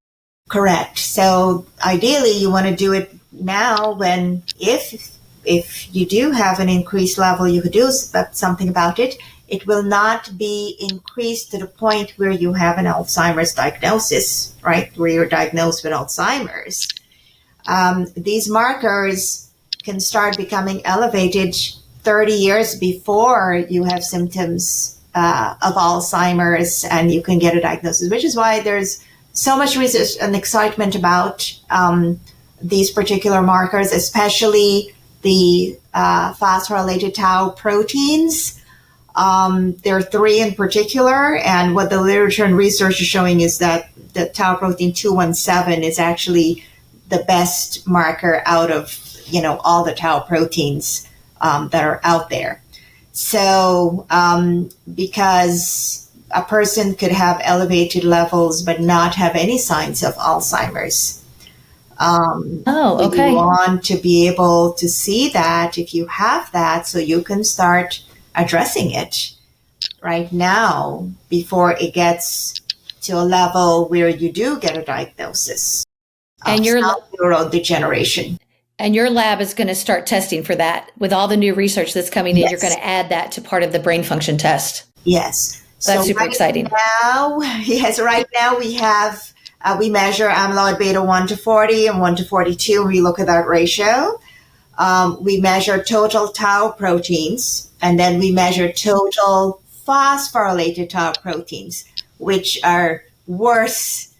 Correct. So ideally you want to do it now, when if you do have an increased level, you could do something about it. It will not be increased to the point where you have an Alzheimer's diagnosis, right? Where you're diagnosed with Alzheimer's. These markers can start becoming elevated 30 years before you have symptoms of Alzheimer's, and you can get a diagnosis, which is why there's so much research and excitement about these particular markers, especially the phosphorylated tau proteins. There are 3 in particular, and what the literature and research is showing is that the tau protein 217 is actually the best marker out of all the tau proteins that are out there. So because a person could have elevated levels but not have any signs of Alzheimer's. Okay. You want to be able to see that if you have that, so you can start addressing it right now before it gets to a level where you do get a diagnosis of neurodegeneration. And your lab is going to start testing for that. With all the new research that's coming in, Yes. you're going to add that to part of the brain function test. Yes. That's super exciting. Right now we have, we measure amyloid beta 1 to 40 and 1 to 42. We look at that ratio. We measure total tau proteins, and then we measure total phosphorylated tau proteins, which are worse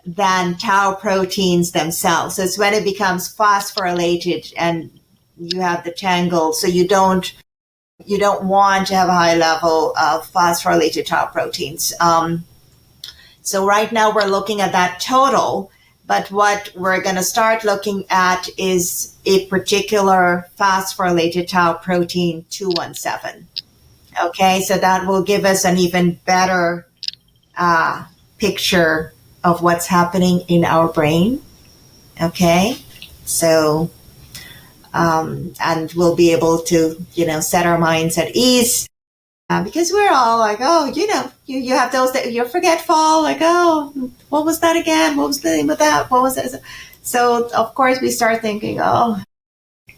than tau proteins themselves. So it's when it becomes phosphorylated and you have the tangle. So you don't want to have a high level of phosphorylated tau proteins. So right now we're looking at that total, but what we're going to start looking at is a particular phosphorylated tau protein 217. Okay, so that will give us an even better picture of what's happening in our brain. Okay, so and we'll be able to, set our minds at ease. Because we're all like, oh, you have those that you're forgetful, like, oh, what was that again? What was the name of that? What was it? So, of course, we start thinking, oh,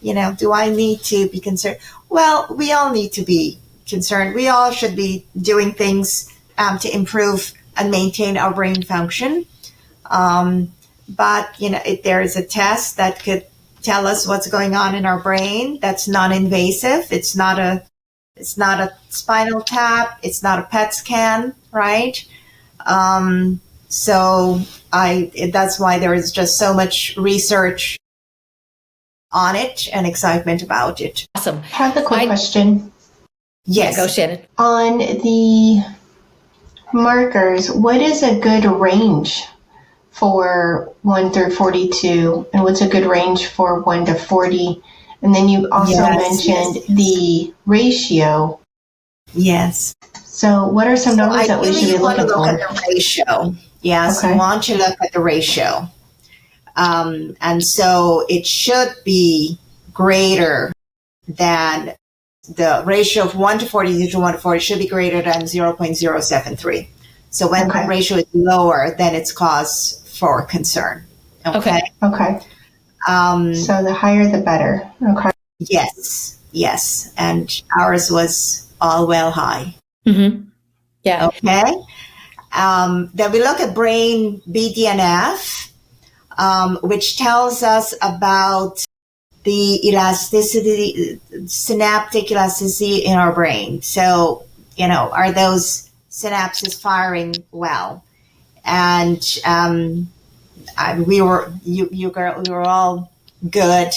do I need to be concerned? Well, we all need to be concerned. We all should be doing things to improve and maintain our brain function. But, there is a test that could tell us what's going on in our brain that's non-invasive. It's not a spinal tap. It's not a PET scan, right? So that's why there is just so much research on it and excitement about it. Awesome. I have a quick question. Yes. Yeah, go, Shannon. On the markers, what is a good range for 1 through 42? And what's a good range for 1 to 40? And then you also mentioned the ratio. Yes. So what are some numbers that we should be looking for? At the ratio. Yes, Okay. you want to look at the ratio. And so it should be greater than the ratio of 1 to 42 to 1 to 40 should be greater than 0.073. So when the ratio is lower, then it's cause for concern. Okay. So the higher the better. Okay. Yes. And ours was all well high. Mm-hmm. Yeah. Okay. Then we look at brain BDNF, which tells us about the elasticity, synaptic elasticity in our brain. So, are those synapses firing well? And we were all good.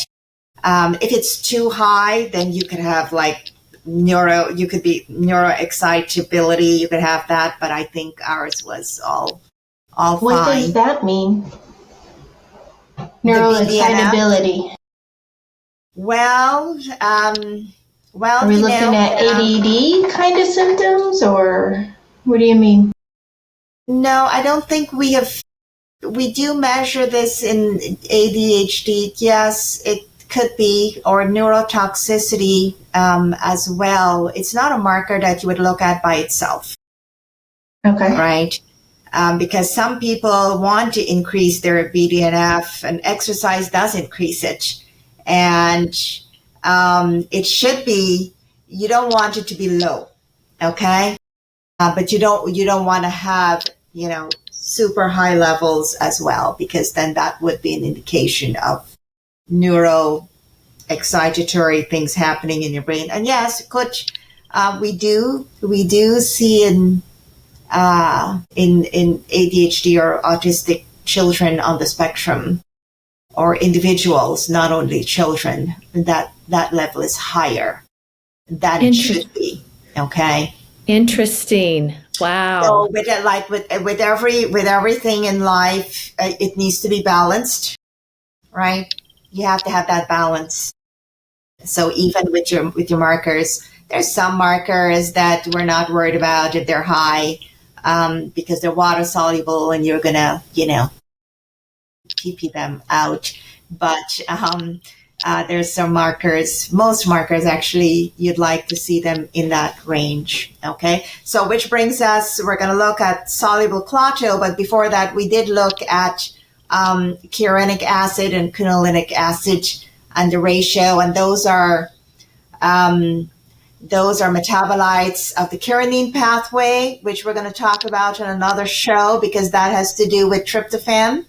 If it's too high, then you could have you could be neuroexcitability. You could have that, but I think ours was all fine. What does that mean? Neuroexcitability. Well, are we looking at ADD kind of symptoms, or what do you mean? No, I don't think we have. We do measure this in ADHD. Yes, it could be, or neurotoxicity as well. It's not a marker that you would look at by itself. Okay. Right? Because some people want to increase their BDNF, and exercise does increase it. And it should be, you don't want it to be low, okay? But you don't want to have, super high levels as well, because then that would be an indication of neuroexcitatory things happening in your brain. And yes, could we do see in ADHD or autistic children on the spectrum, or individuals, not only children, that level is higher than it should be. Okay. Interesting. Wow. So with everything in life, it needs to be balanced, right? You have to have that balance. So even with your markers, there's some markers that we're not worried about if they're high, because they're water soluble and you're gonna, TP them out. But there's some markers, most markers actually, you'd like to see them in that range. Okay. So which brings us, we're going to look at soluble Klotho, but before that, we did look at chiarenic acid and quinolinic acid and the ratio, and those are metabolites of the keranin pathway, which we're going to talk about in another show because that has to do with tryptophan.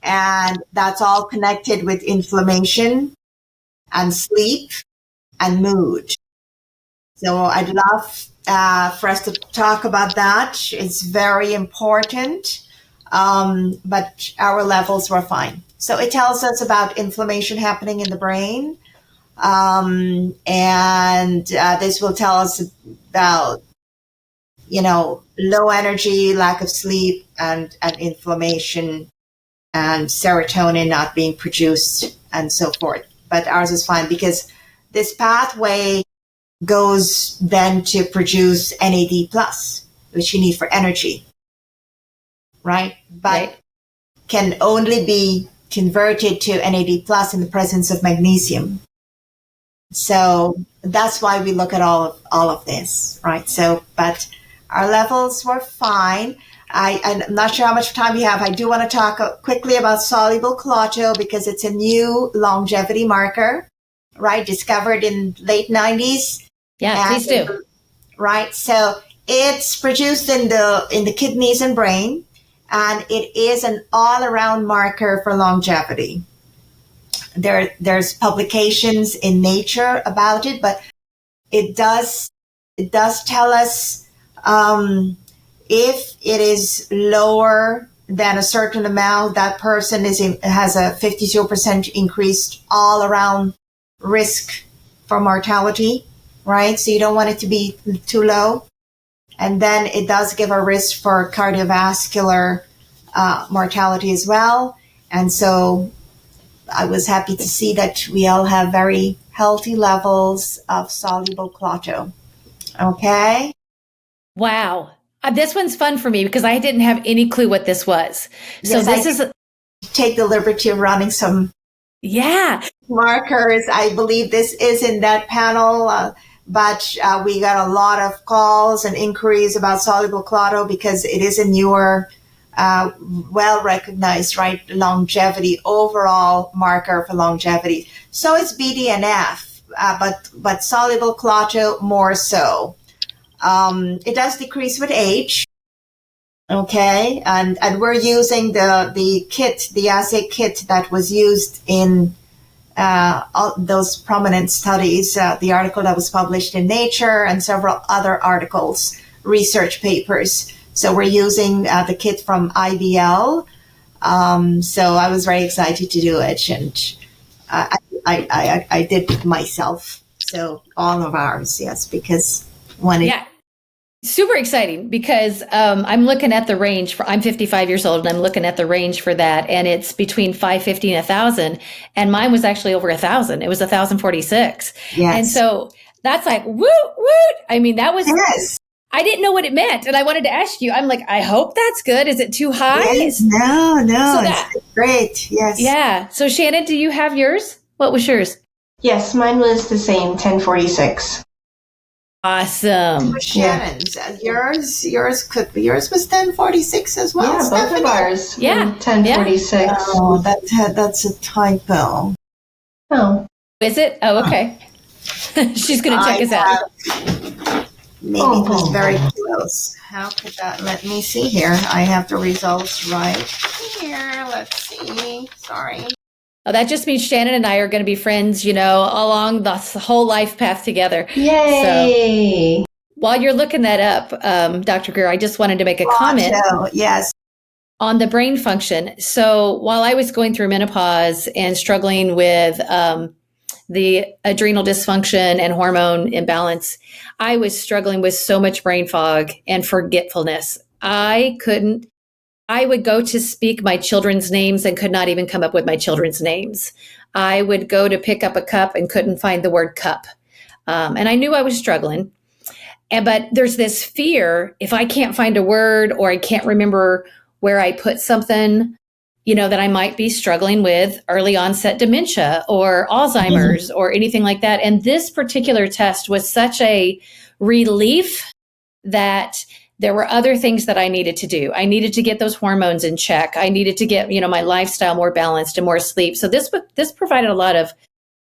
And that's all connected with inflammation and sleep and mood. So I'd love for us to talk about that. It's very important, but our levels were fine. So it tells us about inflammation happening in the brain. And this will tell us about, low energy, lack of sleep, and inflammation, and serotonin not being produced, and so forth. But ours is fine because this pathway goes then to produce NAD+, which you need for energy, right? But can only be converted to NAD+ in the presence of magnesium. So that's why we look at all of this, right? So, but our levels were fine. I'm not sure how much time we have. I do want to talk quickly about soluble Klotho because it's a new longevity marker, right? Discovered in late 90s. Yeah, please do. Right. So it's produced in the kidneys and brain, and it is an all-around marker for longevity. There's publications in Nature about it, but it does tell us if it is lower than a certain amount, that person has a 52% increased all-around risk for mortality, right? So you don't want it to be too low. And then it does give a risk for cardiovascular mortality as well. And so I was happy to see that we all have very healthy levels of soluble Klotho. Okay? Wow. This one's fun for me because I didn't have any clue what this was. So yes, take the liberty of running some markers. I believe this is in that panel, but we got a lot of calls and inquiries about soluble Klotho because it is a newer, well-recognized, right, longevity, overall marker for longevity. So it's BDNF, but soluble Klotho more so. It does decrease with age. Okay. And we're using the kit, the assay kit that was used in, all those prominent studies, the article that was published in Nature and several other articles, research papers. So we're using the kit from IBL. So I was very excited to do it, and I did it myself. So all of ours, yes, because super exciting because I'm looking at the range I'm 55 years old and I'm looking at the range for that, and it's between 550 and 1,000, and mine was actually over 1,000. It was 1,046. Yes. And so that's like, woot, woot. I mean, that was, yes. I didn't know what it meant. And I wanted to ask you, I'm like, I hope that's good. Is it too high? Yes, no, it's great. Yes. Yeah. So Shannon, do you have yours? What was yours? Yes, mine was the same, 1046. Awesome. Shannon's, yours was 1046 as well. Yeah, Stephanie. both of ours. Yeah, 1046. Yeah. Oh, that's a typo. Oh, is it? Oh, okay. She's going to check us out. Maybe it was very close. How could that? Let me see here. I have the results right here. Let's see. Sorry. Oh, that just means Shannon and I are going to be friends, along the whole life path together. Yay! So, while you're looking that up, Dr. Geer, I just wanted to make a comment. Yes. On the brain function. So while I was going through menopause and struggling with the adrenal dysfunction and hormone imbalance, I was struggling with so much brain fog and forgetfulness. I would go to speak my children's names and could not even come up with my children's names. I would go to pick up a cup and couldn't find the word cup. And I knew I was struggling. But there's this fear, if I can't find a word or I can't remember where I put something, that I might be struggling with early onset dementia or Alzheimer's or anything like that. And this particular test was such a relief that there were other things that I needed to do. I needed to get those hormones in check. I needed to get, my lifestyle more balanced and more sleep. So this provided a lot of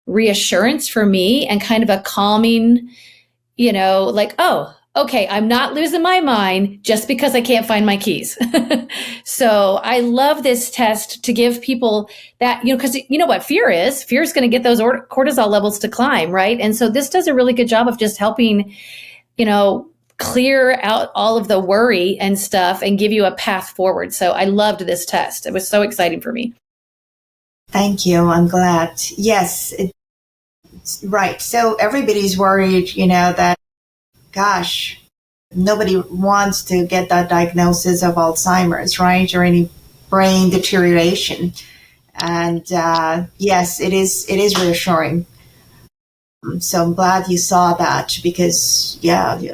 reassurance for me and kind of a calming, like, oh, okay, I'm not losing my mind just because I can't find my keys. So I love this test to give people that, because you know what fear is? Fear is going to get those cortisol levels to climb, right? And so this does a really good job of just helping, clear out all of the worry and stuff and give you a path forward. So I loved this test. It was so exciting for me. Thank you. I'm glad. Yes, it's right. So everybody's worried, that, gosh, nobody wants to get that diagnosis of Alzheimer's, right? Or any brain deterioration. And yes, it is reassuring. So I'm glad you saw that because,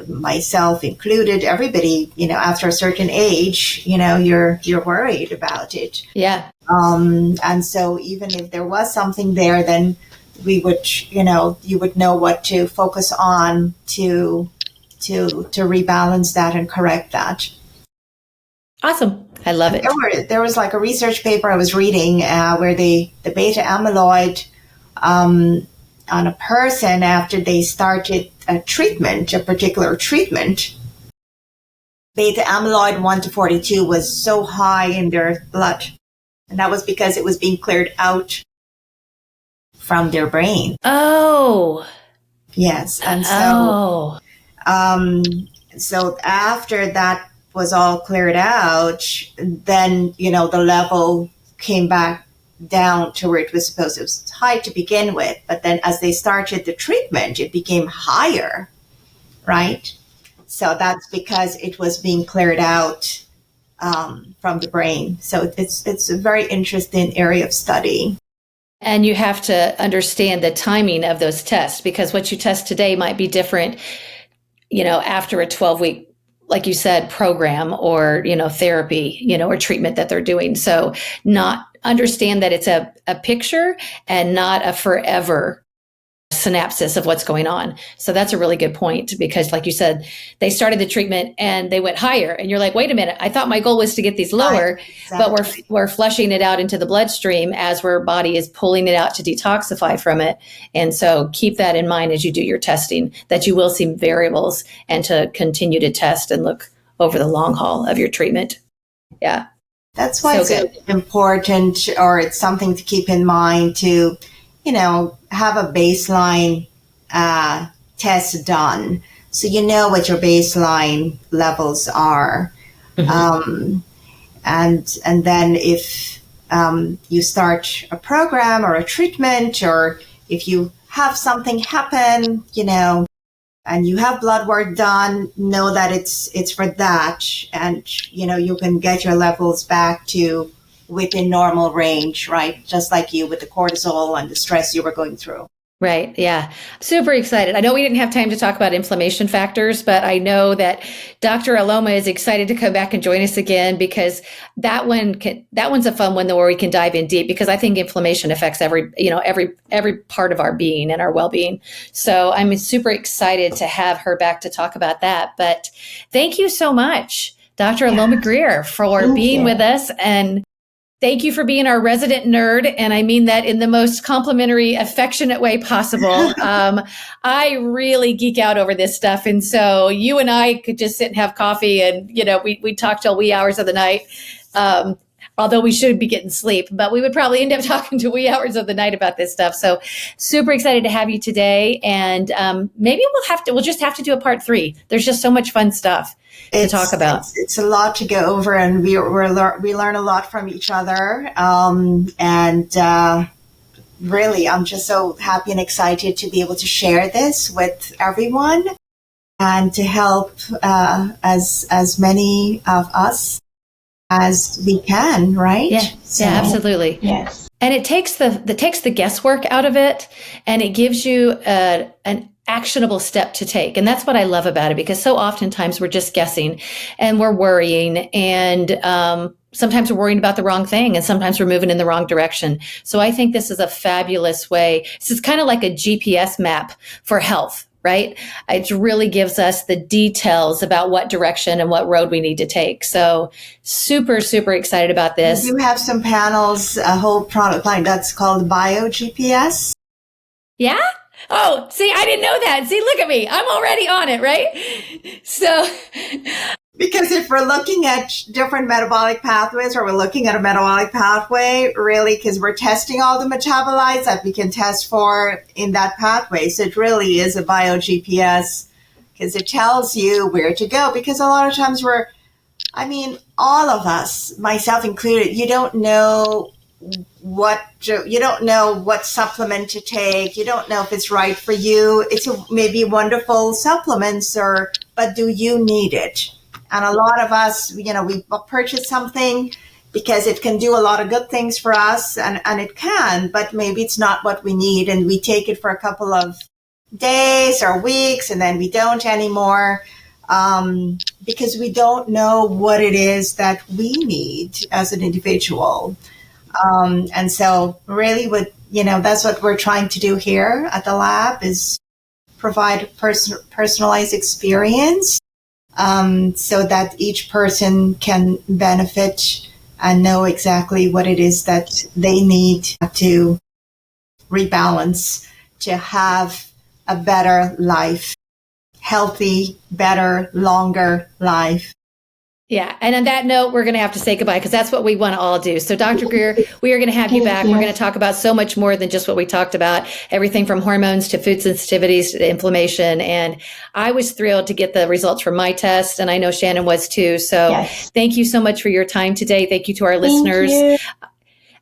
myself included, everybody, after a certain age, you're worried about it. Yeah. And so even if there was something there, then we would, you would know what to focus on to rebalance that and correct that. Awesome. I love it. There was like a research paper I was reading where the beta amyloid on a person after they started a particular treatment, beta amyloid 1 to 42 was so high in their blood. And that was because it was being cleared out from their brain. Oh. Yes. And so, so after that was all cleared out, then, the level came back down to where it was supposed to. It was high to begin with, but then as they started the treatment, it became higher, right? So that's because it was being cleared out from the brain. So it's a very interesting area of study. And you have to understand the timing of those tests because what you test today might be different, after a 12-week, like you said, program or, therapy, or treatment that they're doing. So not understand that it's a picture and not a forever synapsis of what's going on. So that's a really good point because like you said, they started the treatment and they went higher and you're like, wait a minute, I thought my goal was to get these lower, Exactly. But we're flushing it out into the bloodstream as our body is pulling it out to detoxify from it. And so keep that in mind as you do your testing, that you will see variables and to continue to test and look over the long haul of your treatment. Yeah. That's why so it's important, or it's something to keep in mind to, have a baseline test done. So you know what your baseline levels are. Mm-hmm. And then if you start a program or a treatment, or if you have something happen, and you have blood work done, know that it's for that. And, you can get your levels back to within normal range, right? Just like you with the cortisol and the stress you were going through. Right. Yeah. Super excited. I know we didn't have time to talk about inflammation factors, but I know that Dr. Aloma is excited to come back and join us again because that one's a fun one where we can dive in deep because I think inflammation affects every part of our being and our well-being. So I'm super excited to have her back to talk about that. But thank you so much, Dr. Aloma Geer, for being with us, and thank you for being our resident nerd. And I mean that in the most complimentary, affectionate way possible. I really geek out over this stuff. And so you and I could just sit and have coffee and, we talk till wee hours of the night. Although we should be getting sleep, but we would probably end up talking to wee hours of the night about this stuff. So super excited to have you today. And maybe we'll just have to do a part 3. There's just so much fun stuff to talk about. It's a lot to go over, and we learn a lot from each other. And really, I'm just so happy and excited to be able to share this with everyone and to help as many of us as we can, right? Yeah, so, yeah, absolutely. Yes. And it takes the guesswork out of it, and it gives you an actionable step to take. And that's what I love about it, because so oftentimes we're just guessing and we're worrying, and sometimes we're worrying about the wrong thing, and sometimes we're moving in the wrong direction. So I think this is a fabulous way. This is kind of like a GPS map for health, right? It really gives us the details about what direction and what road we need to take. So super, super excited about this. We do have some panels, a whole product line that's called Bio GPS. Yeah? Oh, see, I didn't know that. See, look at me. I'm already on it, right? So, because if we're looking at different metabolic pathways, or we're looking at a metabolic pathway, really, because we're testing all the metabolites that we can test for in that pathway. So it really is a bio GPS, because it tells you where to go. Because a lot of times all of us, myself included, you don't know what supplement to take. You don't know if it's right for you. It's maybe wonderful supplements, but do you need it? And a lot of us, we purchase something because it can do a lot of good things for us, and it can, but maybe it's not what we need, and we take it for a couple of days or weeks, and then we don't anymore, because we don't know what it is that we need as an individual. And so really that's what we're trying to do here at the lab, is provide personalized experience, so that each person can benefit and know exactly what it is that they need to rebalance, to have a better life, healthy, better, longer life. yeah. And on that note, we're going to have to say goodbye, because that's what we want to all do. So Dr. Geer, we are going to have you back. We're going to talk about so much more than just what we talked about, everything from hormones to food sensitivities to inflammation. And I was thrilled to get the results from my test, and I know Shannon was too. So Thank you so much for your time today. Thank you to our listeners.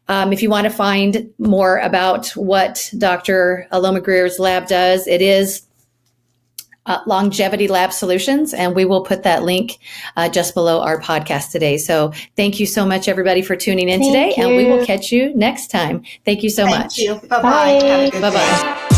If you want to find more about what Dr. Aloma Geer's lab does, it is Longevity Lab Solutions, and we will put that link just below our podcast today. So thank you so much, everybody, for tuning in today, and we will catch you next time. Thank you so much. Thank you. Bye-bye. Have a good day. Bye-bye.